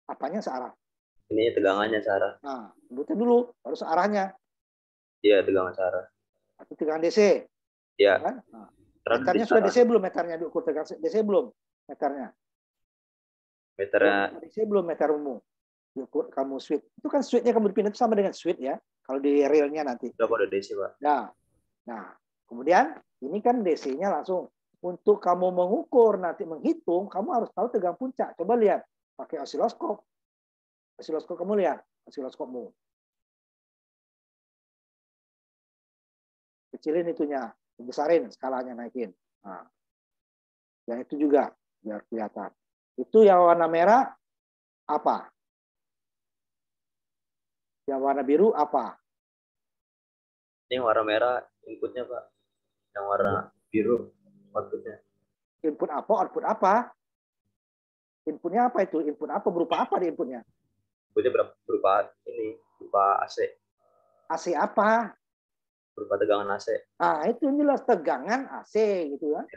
Speaker 1: Apanya searah?
Speaker 2: Ini tegangannya searah.
Speaker 1: Nah, sebutnya dulu, baru searahnya.
Speaker 2: Iya, tegangan searah.
Speaker 1: Atau tegangan DC.
Speaker 2: Iya.
Speaker 1: Kan? Nah,
Speaker 2: Terus
Speaker 1: meternya sudah DC belum? Meternya diukur tegangan DC belum? Meternya.
Speaker 2: Meternya
Speaker 1: DC belum meter umum. Diukur kamu switch. Itu kan switchnya kamu dipindah itu sama dengan switch ya. Kalau di realnya nanti.
Speaker 2: berapa ada DC Pak?
Speaker 1: Nah, kemudian ini kan DC-nya langsung. Untuk kamu mengukur nanti menghitung, kamu harus tahu tegangan puncak. Coba lihat pakai osiloskop. Osiloskop kamu lihat, osiloskopmu. Kecilin itunya, besarin skalanya naikin. Nah, yang itu juga biar kelihatan. Itu yang warna merah apa? Yang warna biru apa?
Speaker 2: Ini warna merah inputnya Pak. Yang warna biru outputnya.
Speaker 1: Input apa? Output apa? Inputnya apa itu? Input apa? Berupa apa di inputnya?
Speaker 2: Inputnya berupa ini, berupa AC.
Speaker 1: AC apa?
Speaker 2: Berupa tegangan AC.
Speaker 1: Ah, itu yang jelas tegangan AC gitu kan.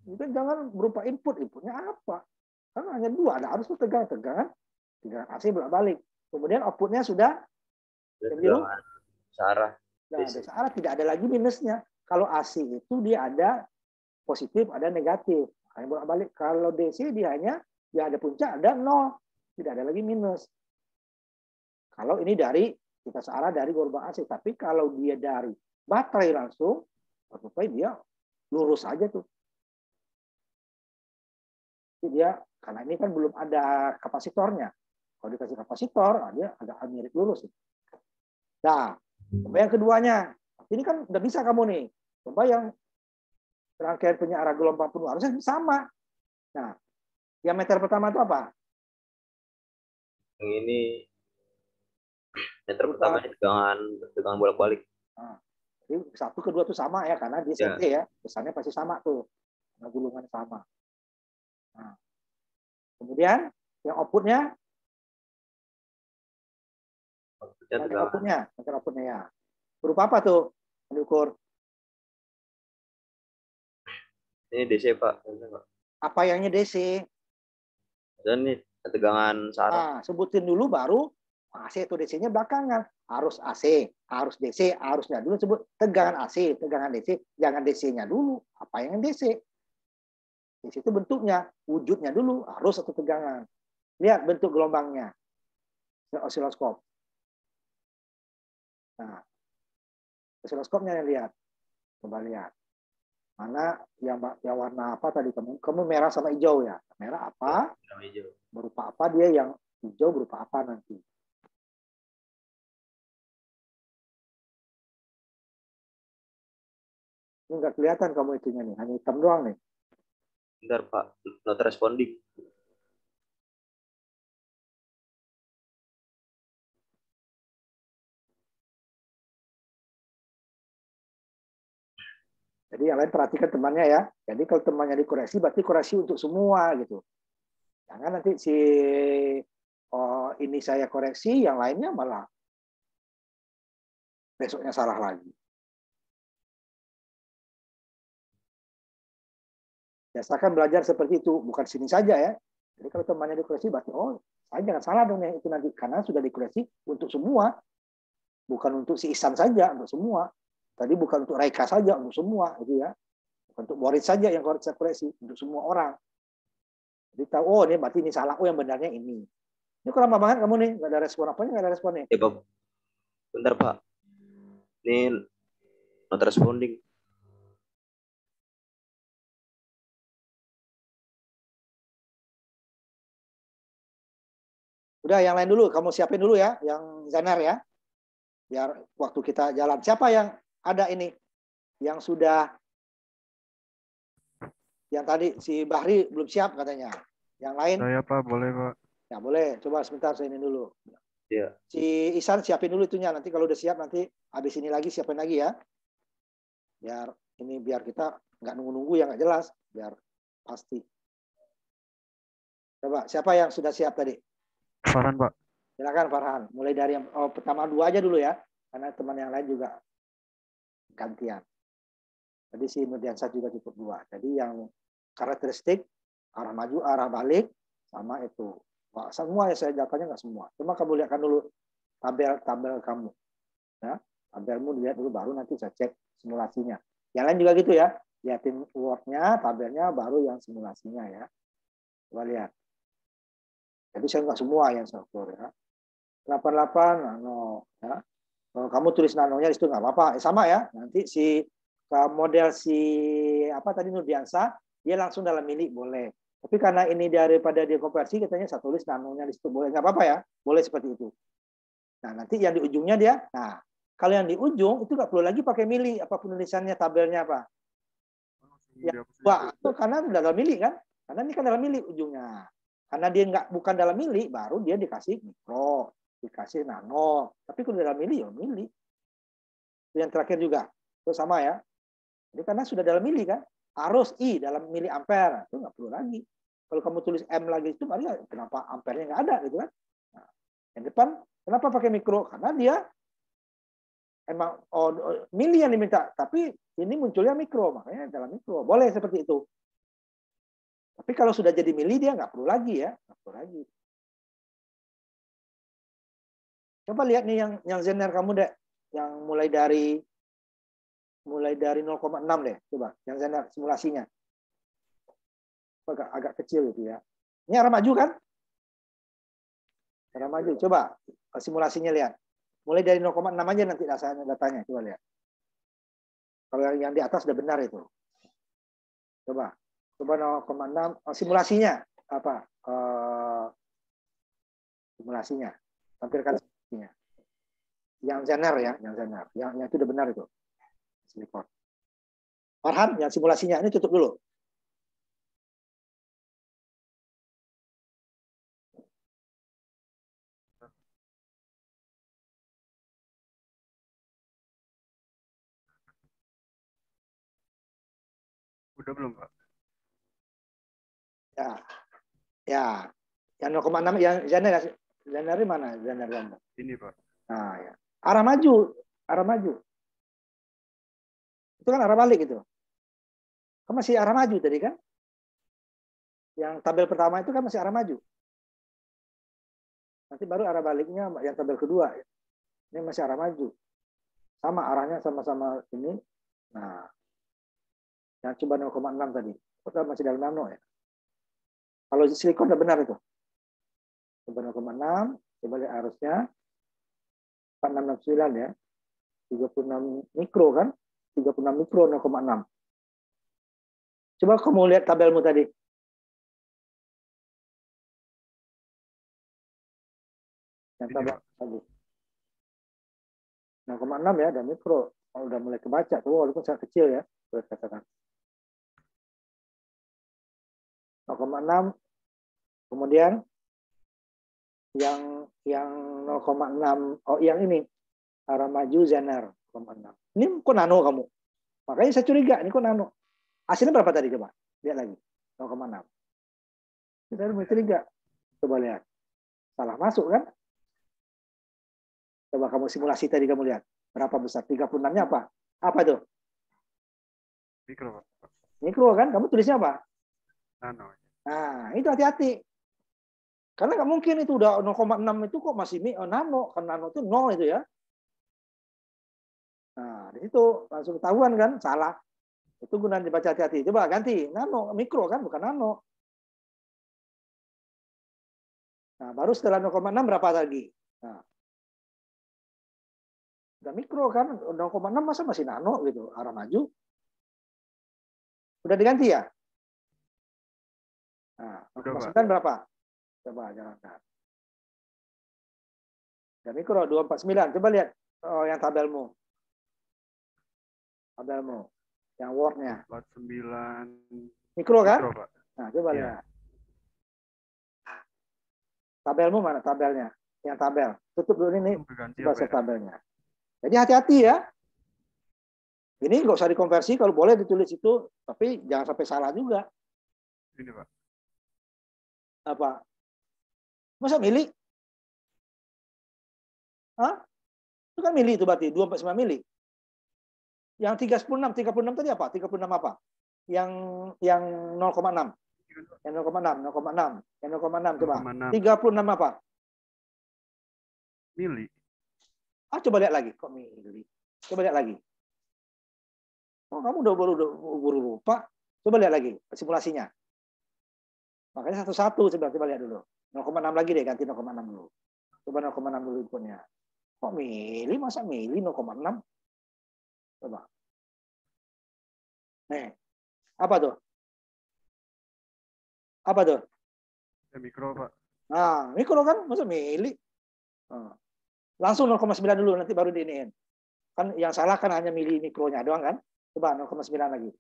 Speaker 1: Itu jangan berupa input. Inputnya apa? Kan hanya 2. Ada harus tegangan AC bolak-balik. Kemudian outputnya sudah
Speaker 2: Tegangan searah.
Speaker 1: Nah, searah tidak ada lagi minusnya. Kalau AC itu dia ada positif, ada negatif. Hanya bolak-balik. Kalau DC dia hanya ya ada puncak, ada 0. Tidak ada lagi minus. Kalau ini dari kita searah dari gelombang AC. Tapi kalau dia dari baterai langsung, baterai dia lurus saja tuh. Jadi dia karena ini kan belum ada kapasitornya. Kalau dikasih kapasitor, dia agak mirip lurus. Nah, coba yang keduanya. Ini kan udah bisa kamu nih. Coba yang rangkaian penyiaran gelombang penuh harusnya sama. Nah, yang meter pertama itu apa?
Speaker 2: Yang ini meter pertama tegangan bolak-balik.
Speaker 1: Nah, jadi 1 ke 2 itu sama ya karena dia CT ya. Besarnya pasti sama tuh. Karena gulungan sama. Nah, kemudian yang outputnya outputnya ya. Berupa apa tuh? Diukur.
Speaker 2: Ini DC Pak.
Speaker 1: Apa yangnya DC?
Speaker 2: Dan ini tegangan searah.
Speaker 1: Nah, sebutin dulu baru AC atau DC-nya belakangan. Harus AC, harus DC, harusnya dulu sebut tegangan AC, tegangan DC, jangan DC-nya dulu. Apa yang DC? Di situ bentuknya, wujudnya dulu, arus atau tegangan. Lihat bentuk gelombangnya, osiloskop. Nah, osiloskopnya yang lihat. Coba lihat. Mana yang warna apa tadi kamu? Kamu merah sama hijau ya. Merah apa?
Speaker 2: Warna hijau.
Speaker 1: Berupa apa dia, yang hijau berupa apa nanti? Ini nggak kelihatan kamu itunya nih, hanya hitam doang nih.
Speaker 2: Bentar Pak, not responding.
Speaker 1: Jadi yang lain perhatikan temannya ya. Jadi kalau temannya dikoreksi, berarti koreksi untuk semua gitu. Jangan nanti si ini saya koreksi, yang lainnya malah besoknya salah lagi. Biasakan belajar seperti itu, bukan sini saja ya. Jadi kalau temannya dikoreksi, berarti saya jangan salah dong ya itu nanti, karena sudah dikoreksi untuk semua, bukan untuk si Ihsan saja, untuk semua. Tadi bukan untuk Raika saja, untuk semua gitu ya. Bukan untuk Boris saja yang saya koreksi, untuk semua orang. Jadi tahu, ini berarti ini salah, yang benarnya ini. Ini kok lama banget kamu nih, nggak ada respon apanya, nggak ada responnya.
Speaker 2: Ya Pak, bentar Pak. Ini not responding.
Speaker 1: Udah, yang lain dulu, kamu siapin dulu ya, yang Zanar ya. Biar waktu kita jalan. Siapa yang ada ini? Yang sudah, yang tadi si Bahri belum siap katanya. Yang lain?
Speaker 5: Saya Pak, boleh Pak.
Speaker 1: Ya boleh, coba sebentar saya ini dulu.
Speaker 2: Ya.
Speaker 1: Si Ihsan siapin dulu itunya, nanti kalau udah siap nanti habis ini lagi siapin lagi ya. Biar kita nggak nunggu-nunggu yang nggak jelas, biar pasti. Coba siapa yang sudah siap tadi?
Speaker 5: Farhan Pak.
Speaker 1: Silakan Farhan. Mulai dari yang pertama 2 aja dulu ya, karena teman yang lain juga gantian. Tadi si Nurdiansah juga cukup 2. Jadi yang karakteristik arah maju, arah balik, sama itu. Wah, semua ya saya datanya nggak semua. Cuma kamu lihatkan dulu tabel kamu. Ya, tabelmu dilihat dulu, baru nanti saya cek simulasinya. Yang lain juga gitu ya. Lihatin Word-nya, tabelnya, baru yang simulasinya ya. Coba lihat. Jadi saya nggak semua yang saya ukur ya. 88 nano ya. Kalau kamu tulis nanonya di situ nggak apa-apa. Sama ya. Nanti si model si apa tadi Nurdiansah, dia langsung dalam mili boleh. Tapi karena ini daripada dia konversi, katanya saya tulis nanonya di situ boleh, nggak apa-apa ya, boleh seperti itu. Nah nanti yang di ujungnya dia, nah kalau yang di ujung itu nggak perlu lagi pakai mili, apa penulisannya tabelnya apa? Ya, itu karena dalam mili kan, karena ini kan dalam mili ujungnya. Karena dia bukan dalam mili, baru dia dikasih mikro, dikasih nano. Tapi kalau dalam mili ya mili. Itu yang terakhir juga, itu sama ya. Jadi karena sudah dalam mili kan, arus I dalam mili ampere, itu nggak perlu lagi. Kalau kamu tulis M lagi itu, kenapa ampernya nggak ada gitu kan? Nah, yang depan, kenapa pakai mikro? Karena dia emang mili yang diminta, tapi ini munculnya mikro, makanya dalam mikro. Boleh seperti itu. Tapi kalau sudah jadi mili dia nggak perlu lagi ya, nggak perlu lagi. Coba lihat nih yang Zener kamu deh, yang mulai dari 0,6 deh, coba yang Zener simulasinya. Agak kecil gitu ya. Ini arah maju kan? Arah maju. Coba simulasinya lihat. Mulai dari 0,6 aja nanti datanya. Coba lihat. Kalau yang di atas sudah benar itu. Coba 0,6 simulasinya apa? Simulasinya. Tampilkan simulasinya. Yang Zener ya, yang itu udah benar itu. Farhan, yang simulasinya ini tutup dulu.
Speaker 5: Udah belum Pak?
Speaker 1: Ya. Yang 0,6 yang Zener mana? Zener.
Speaker 5: Ini Pak.
Speaker 1: Nah, ya. Arah maju. Itu kan arah balik itu. Kan masih arah maju tadi kan? Yang tabel pertama itu kan masih arah maju. Nanti baru arah baliknya yang tabel kedua. Ini masih arah maju. Sama arahnya sama-sama ini. Nah, yang coba 0,6 tadi. masih dalam nano ya. Kalau silikon udah benar itu. Coba 0,6, coba lihat arusnya. 4669 ya. 36 mikro kan? 36 mikro 0,6. Coba kamu lihat tabelmu tadi. Yang tabel tadi. 0,6 ya, dan mikro. Kalau udah mulai kebaca tuh, walaupun sangat kecil ya, boleh katakan. 0,6. Kemudian yang 0,6, oh yang ini arah maju Zener 0,6. Ini kok nano kamu? Makanya saya curiga ini kok nano. Hasilnya berapa tadi coba? Lihat lagi. 0,6. Kita mulai curiga. Coba lihat. Salah masuk kan? Coba kamu simulasi tadi kamu lihat. Berapa besar? 36-nya apa? Apa tuh?
Speaker 6: Mikro, Pak.
Speaker 1: Mikro kan? Kamu tulisnya apa?
Speaker 6: Nano.
Speaker 1: Nah, itu hati-hati. Karena nggak mungkin itu udah 0,6 itu kok masih nano. Kan nano itu 0 itu ya. Nah, di situ langsung ketahuan kan? Salah. Itu gunanya dibaca hati-hati. Coba ganti. Nano, mikro kan? Bukan nano. Nah, baru setelah 0,6 berapa lagi? Nah, udah mikro kan? 0,6 masa masih nano gitu. Arah maju. Udah diganti ya? Nah, 0,9 berapa? Coba jalankan. Dan mikro 249. Coba lihat yang tabelmu. Tabelmu. Yang Word-nya.
Speaker 6: 49.
Speaker 1: Mikro kan?
Speaker 6: Mikro, Pak.
Speaker 1: Nah, coba
Speaker 6: Iya.
Speaker 1: lihat. Tabelmu mana tabelnya? Yang tabel. Tutup dulu ini.
Speaker 6: Itu berganti
Speaker 1: Coba
Speaker 6: apa ya?
Speaker 1: tabelnya. Jadi hati-hati ya. Ini nggak usah dikonversi. Kalau boleh ditulis itu. Tapi jangan sampai salah juga.
Speaker 6: Ini, Pak.
Speaker 1: Apa? Masa mili? Hah? Itu kan mili itu berarti 249 mili. Yang 36 tadi apa? 36 apa? Yang 0,6. Yang 0,6. Yang 0,6 coba.
Speaker 6: 0,6
Speaker 1: 36 apa?
Speaker 6: mili.
Speaker 1: Coba lihat lagi. Kok mili? Coba lihat lagi. Oh, kamu udah buru lupa. Coba lihat lagi simulasinya. Makanya satu-satu coba lihat dulu. 0,6 lagi deh, ganti 0,6 dulu. Coba 0,6 dulu inputnya. Kok mili? Masa mili 0,6? Coba. Nih. Apa tuh? Apa tuh?
Speaker 6: Mikro, Pak.
Speaker 1: Nah, mikro kan? Masa mili? Langsung 0,9 dulu, nanti baru diiniin. Kan yang salah kan hanya mili mikronya doang kan? Coba 0,9 lagi.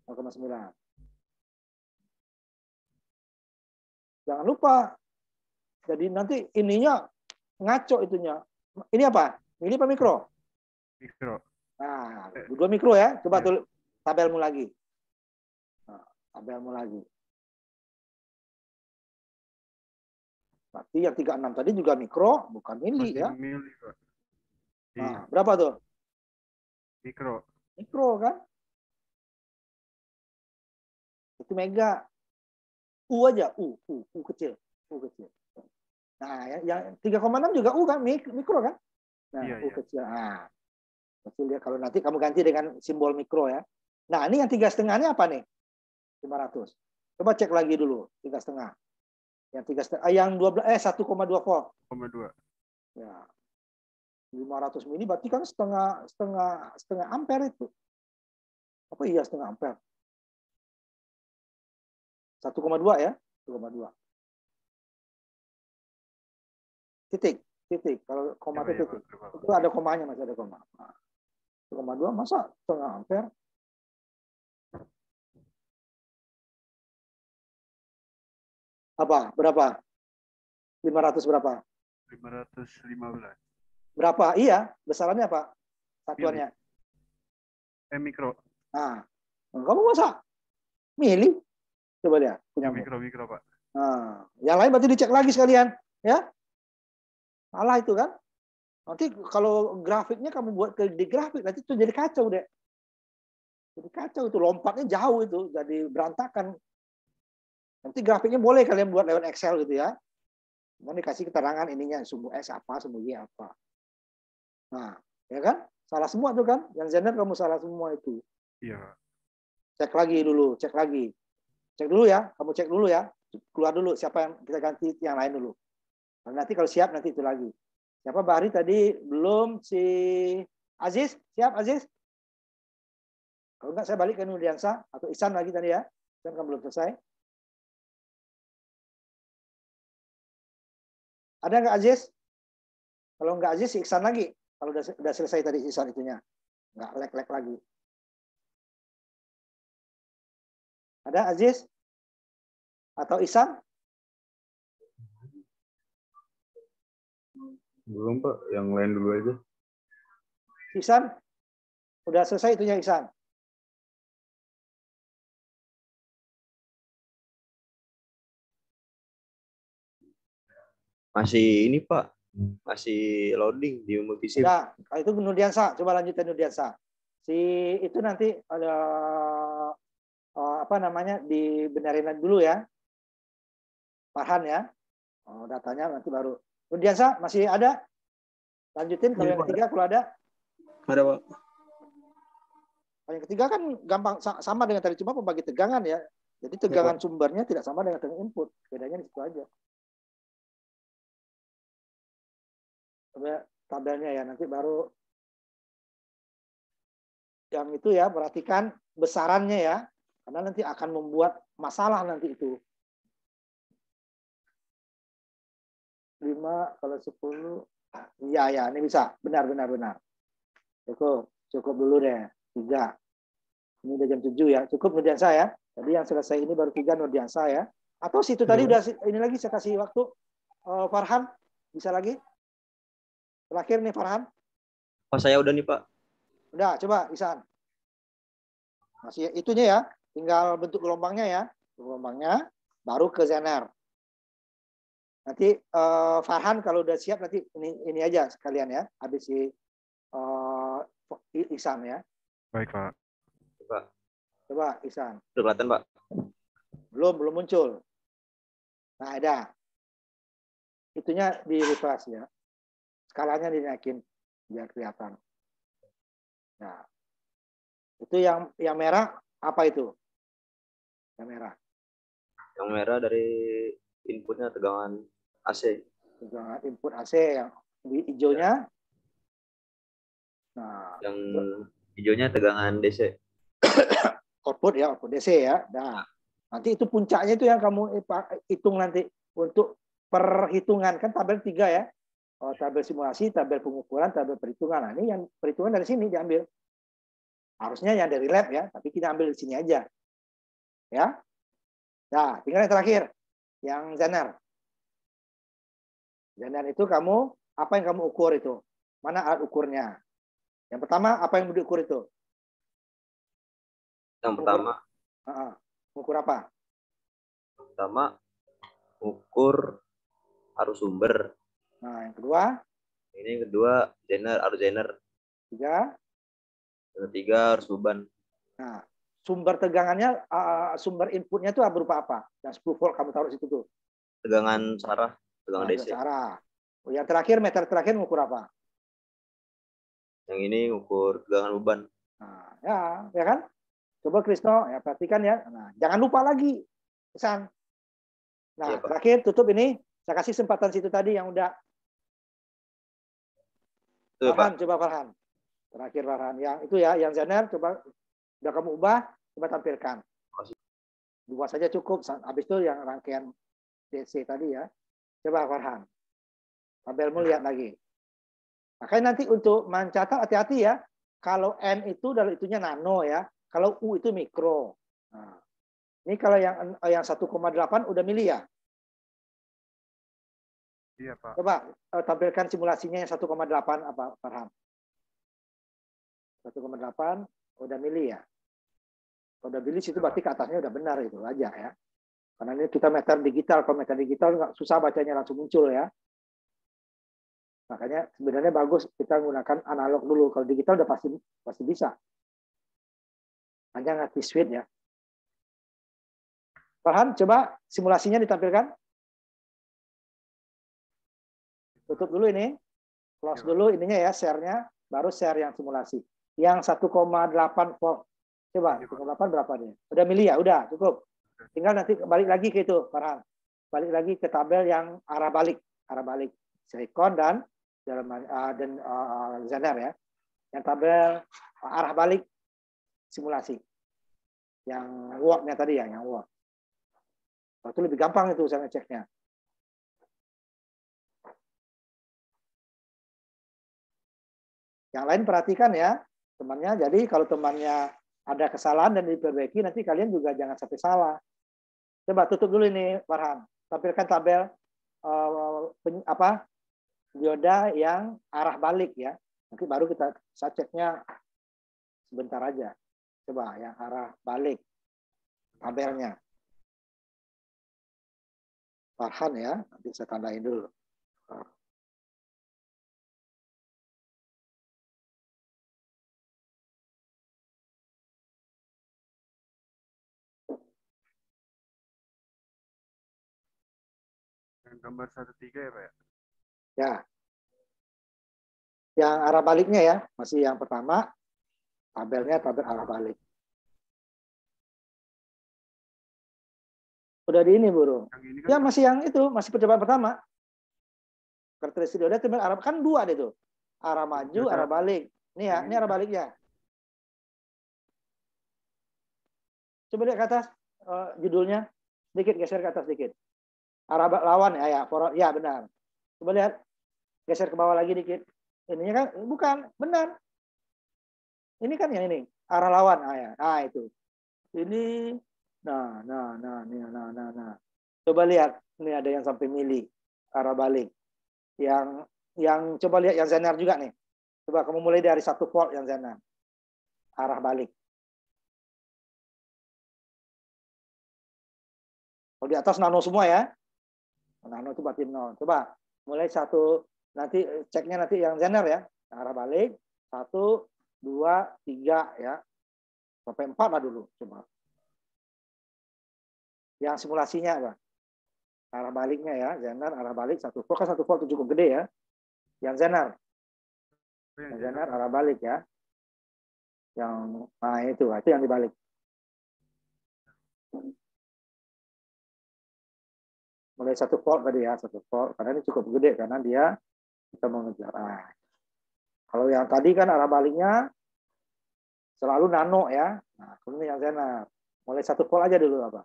Speaker 1: 0,9. Jangan lupa. Jadi nanti ininya ngaco itunya. Ini apa? Mili apa mikro?
Speaker 6: Mikro.
Speaker 1: Nah, 2 mikro ya. Coba tulis tabelmu lagi. Nah, tabelmu lagi. Berarti yang 36 tadi juga mikro, bukan mili ya.
Speaker 6: Mili, Pak.
Speaker 1: Nah, berapa tuh?
Speaker 6: Mikro.
Speaker 1: Mikro kan? Itu mega. U aja, U kecil. U kecil. Nah, yang 3,6 juga U kan, mikro kan? Nah,
Speaker 6: Iya,
Speaker 1: U
Speaker 6: iya.
Speaker 1: kecil. Nah, kecil dia kalau nanti kamu ganti dengan simbol mikro ya. Nah, ini yang 3,5-nya apa nih? 500. Coba cek lagi dulu, 3,5. Yang 3,5, yang 12, 1,2 volt.
Speaker 6: 1,2.
Speaker 1: Ya. 500 mili berarti kan setengah ampere itu. Apa iya setengah ampere? 1,2 ya, 1,2. Titik. Kalau koma itu titik. Itu ada komanya, masih ada koma. 1,2 masa setengah ampere? Apa? Berapa? 500 berapa?
Speaker 6: 515.
Speaker 1: Berapa? Iya, besarannya apa? Satuannya.
Speaker 6: Mikro.
Speaker 1: Nah, kamu masa mili? Coba lihat punya
Speaker 6: Mikro, Pak.
Speaker 1: Nah, yang lain berarti dicek lagi sekalian, ya. Salah itu kan? Nanti kalau grafiknya kamu buat di grafik nanti itu jadi kacau deh. Jadi kacau itu lompatnya jauh itu, jadi berantakan. Nanti grafiknya boleh kalian buat lewat Excel gitu ya. Mau dikasih keterangan ininya sumbu S apa, sumbu Y apa. Nah, ya kan? Salah semua tuh kan? Yang Zener kamu salah semua itu.
Speaker 6: Iya.
Speaker 1: Cek lagi dulu, cek lagi. Cek dulu ya, kamu cek dulu ya. Keluar dulu siapa yang kita ganti yang lain dulu. Nanti kalau siap nanti itu lagi. Siapa Bahri tadi belum, si Aziz, siap Aziz? Kalau enggak saya balik ke Nurdiansa atau Ihsan lagi tadi ya. Ihsan kan belum selesai. Ada enggak Aziz? Kalau enggak Aziz, si Ihsan lagi. Kalau udah selesai tadi Ihsan itunya. Enggak lag-lag lagi. Ada Aziz? Atau Ihsan?
Speaker 2: Belum Pak, yang lain dulu aja.
Speaker 1: Ihsan? Udah selesai itunya Ihsan?
Speaker 2: Masih ini Pak, masih loading di multisim.
Speaker 1: Udah, kalau itu Nurdiansa, coba lanjutin Nurdiansa. Si itu nanti ada apa namanya dibenerin dulu ya. Parhan ya. Oh, datanya nanti baru. Nurdiansa masih ada? Lanjutin kalau yang ketiga kalau ada.
Speaker 5: Ada, Pak.
Speaker 1: Kalau yang ketiga kan gampang sama dengan tadi cuma pembagi tegangan ya. Jadi tegangan sumbernya tidak sama dengan tegangan input. Bedanya di situ aja. Coba tabelnya ya nanti baru yang itu ya perhatikan besarannya ya. Karena nanti akan membuat masalah nanti itu. 5 kalau 10 ya ini bisa benar. Cukup dulu deh 3. Ini udah jam 7 ya. Cukup Nurdiansa ya. Tadi yang selesai ini baru 3 Nurdiansa ya. Atau situ tadi udah ini lagi saya kasih waktu Farhan bisa lagi. Terakhir nih Farhan.
Speaker 2: Pak saya udah nih Pak.
Speaker 1: Udah coba Ihsan. Masih itunya ya. Tinggal bentuk gelombangnya ya. Gelombangnya baru ke Zener. Nanti Farhan kalau udah siap nanti ini aja sekalian ya. Habis si Ihsan ya.
Speaker 6: Baik, Pak.
Speaker 1: Coba Ihsan.
Speaker 2: Udah kelihatan Pak?
Speaker 1: Belum muncul. Nah ada. Itunya di refresh ya. Skalanya dinaikin biar kelihatan. Nah. Itu yang merah apa itu? Yang merah.
Speaker 2: Yang merah dari inputnya tegangan AC.
Speaker 1: Tegangan input AC yang di hijaunya. Nah,
Speaker 2: yang hijaunya tegangan DC.
Speaker 1: output ya, output DC ya. Nah, nanti itu puncaknya itu yang kamu hitung nanti untuk perhitungan kan tabel 3 ya. Oh, tabel simulasi, tabel pengukuran, tabel perhitungan. Nah, ini yang perhitungan dari sini diambil. Harusnya yang dari lab ya, tapi kita ambil di sini aja. Ya. Nah, tinggal yang terakhir. Yang Zener. Zener itu kamu, apa yang kamu ukur itu? Mana alat ukurnya? Yang pertama, apa yang diukur itu?
Speaker 2: Yang pertama.
Speaker 1: Ukur apa?
Speaker 2: Yang pertama, ukur arus sumber.
Speaker 1: Nah, yang kedua?
Speaker 2: Ini yang kedua, arus Zener.
Speaker 1: 3?
Speaker 2: Yang ketiga, arus beban.
Speaker 1: Nah, sumber tegangannya, sumber inputnya itu berupa apa? Yang 10 volt kamu taruh situ tuh.
Speaker 2: Tegangan sarah, tegangan DC.
Speaker 1: Sarah. Oh, yang terakhir, meter terakhir ngukur apa?
Speaker 2: Yang ini ukur tegangan beban.
Speaker 1: Nah, ya kan? Coba Krisno, ya perhatikan ya. Nah, jangan lupa lagi, pesan. Nah,
Speaker 2: ya,
Speaker 1: terakhir tutup ini. Saya kasih kesempatan situ tadi yang udah.
Speaker 2: Tuh,
Speaker 1: Farhan,
Speaker 2: Pak.
Speaker 1: coba Farhan. Terakhir Farhan. Yang itu ya, yang Zener, coba udah kamu ubah, coba tampilkan. 2 saja cukup. Habis itu yang rangkaian DC tadi ya. Coba Farhan. Tabelmu lihat lagi. Makanya nanti untuk mencatat hati-hati ya. Kalau N itu dalam itunya nano ya. Kalau U itu mikro. Nah, ini kalau yang 1,8 udah mili ya.
Speaker 6: Iya, Pak.
Speaker 1: Coba tampilkan simulasinya yang 1,8 apa Farhan? 1,8 udah mili ya. Kalau udah mili situ berarti ke atasnya udah benar itu aja ya. Karena ini kita meter digital. Kalau meter digital nggak susah bacanya langsung muncul ya. Makanya sebenarnya bagus kita menggunakan analog dulu. Kalau digital udah pasti bisa. Hanya ngerti switch ya. Farhan, coba simulasinya ditampilkan. Tutup dulu ini. Close dulu ininya ya, share-nya. Baru share yang simulasi. Yang 1,8 volt. Coba, 1,8 berapa dia? Udah mili ya? Udah, cukup. Tinggal nanti balik lagi ke itu, Farhan. Balik lagi ke tabel yang arah balik Seikon dan Zener ya. Yang tabel arah balik simulasi. Yang Word-nya tadi ya, yang Word. Itu lebih gampang itu saya ngeceknya. Yang lain perhatikan ya, temannya. Jadi kalau temannya ada kesalahan dan diperbaiki, nanti kalian juga jangan sampai salah. Coba tutup dulu ini, Farhan. Tampilkan tabel dioda yang arah balik ya. Nanti baru kita ceknya sebentar aja. Coba yang arah balik tabelnya. Farhan ya, nanti saya tandain dulu.
Speaker 6: Yang gambar 13 ya Pak ya?
Speaker 1: Ya. Yang arah baliknya ya, masih yang pertama, tabelnya tabel arah balik. Udah di ini, Bro.
Speaker 6: Yang ini kan
Speaker 1: Ya masih yang itu, masih percobaan pertama. Karakteristik dioda tabel arah kan dua deh tuh. Arah maju, arah balik. Nih ya, ini arah baliknya. Coba lihat ke atas judulnya, sedikit geser ke atas sedikit. Arah lawan ya benar. Coba lihat, geser ke bawah lagi dikit. Ininya kan bukan, benar. Ini kan yang ini, arah lawan. Itu. Ini nah. Coba lihat, ini ada yang sampai milih arah balik. Yang coba lihat yang Zener juga nih. Coba kamu mulai dari 1 volt yang Zener. Arah balik. Kalau di atas nano semua ya. Nano itu berarti 0. Coba mulai 1, nanti ceknya nanti yang Zener ya. Arah balik 1, 2, 3 ya. Sampai 4 lah dulu coba. Yang simulasinya apa? Arah baliknya ya, Zener arah balik 1 volt, kan 1 volt itu cukup gede ya. Yang Zener. Yang Zener arah balik ya. Yang itu yang dibalik. Mulai 1 volt tadi ya, 1 volt. Karena ini cukup gede karena dia kita mengejar. Kalau yang tadi kan arah baliknya selalu nano ya. Nah, ini yang Zener. Mulai 1 volt aja dulu apa?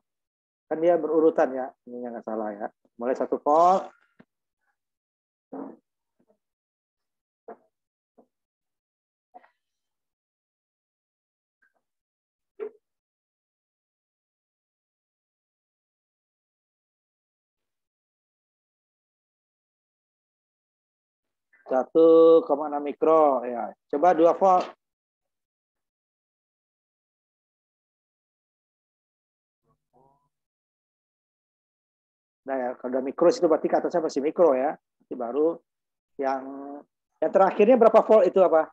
Speaker 1: Kan dia berurutan ya, ini nggak salah ya. Mulai 1 volt. Satu 1,6 mikro ya. Coba 2 volt. Nah ya, kalau udah mikro itu berarti ke atasnya masih mikro ya. Nanti baru yang terakhirnya berapa volt itu apa?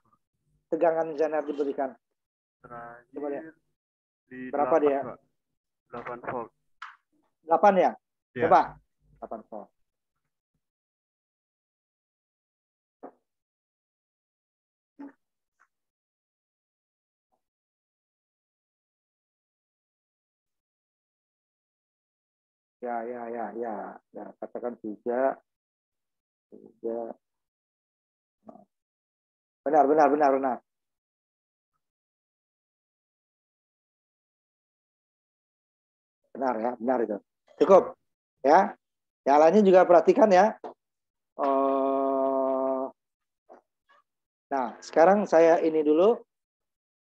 Speaker 1: Tegangan Zener diberikan. Coba lihat.
Speaker 6: Di
Speaker 1: Berapa
Speaker 6: 8,
Speaker 1: dia?
Speaker 6: Pak. 8 volt.
Speaker 1: 8 ya?
Speaker 6: Ya.
Speaker 1: Coba. 8 volt. Ya. Katakan 3. Benar. Benar itu. Cukup. Ya. Yang lainnya juga perhatikan ya. Nah, sekarang saya ini dulu.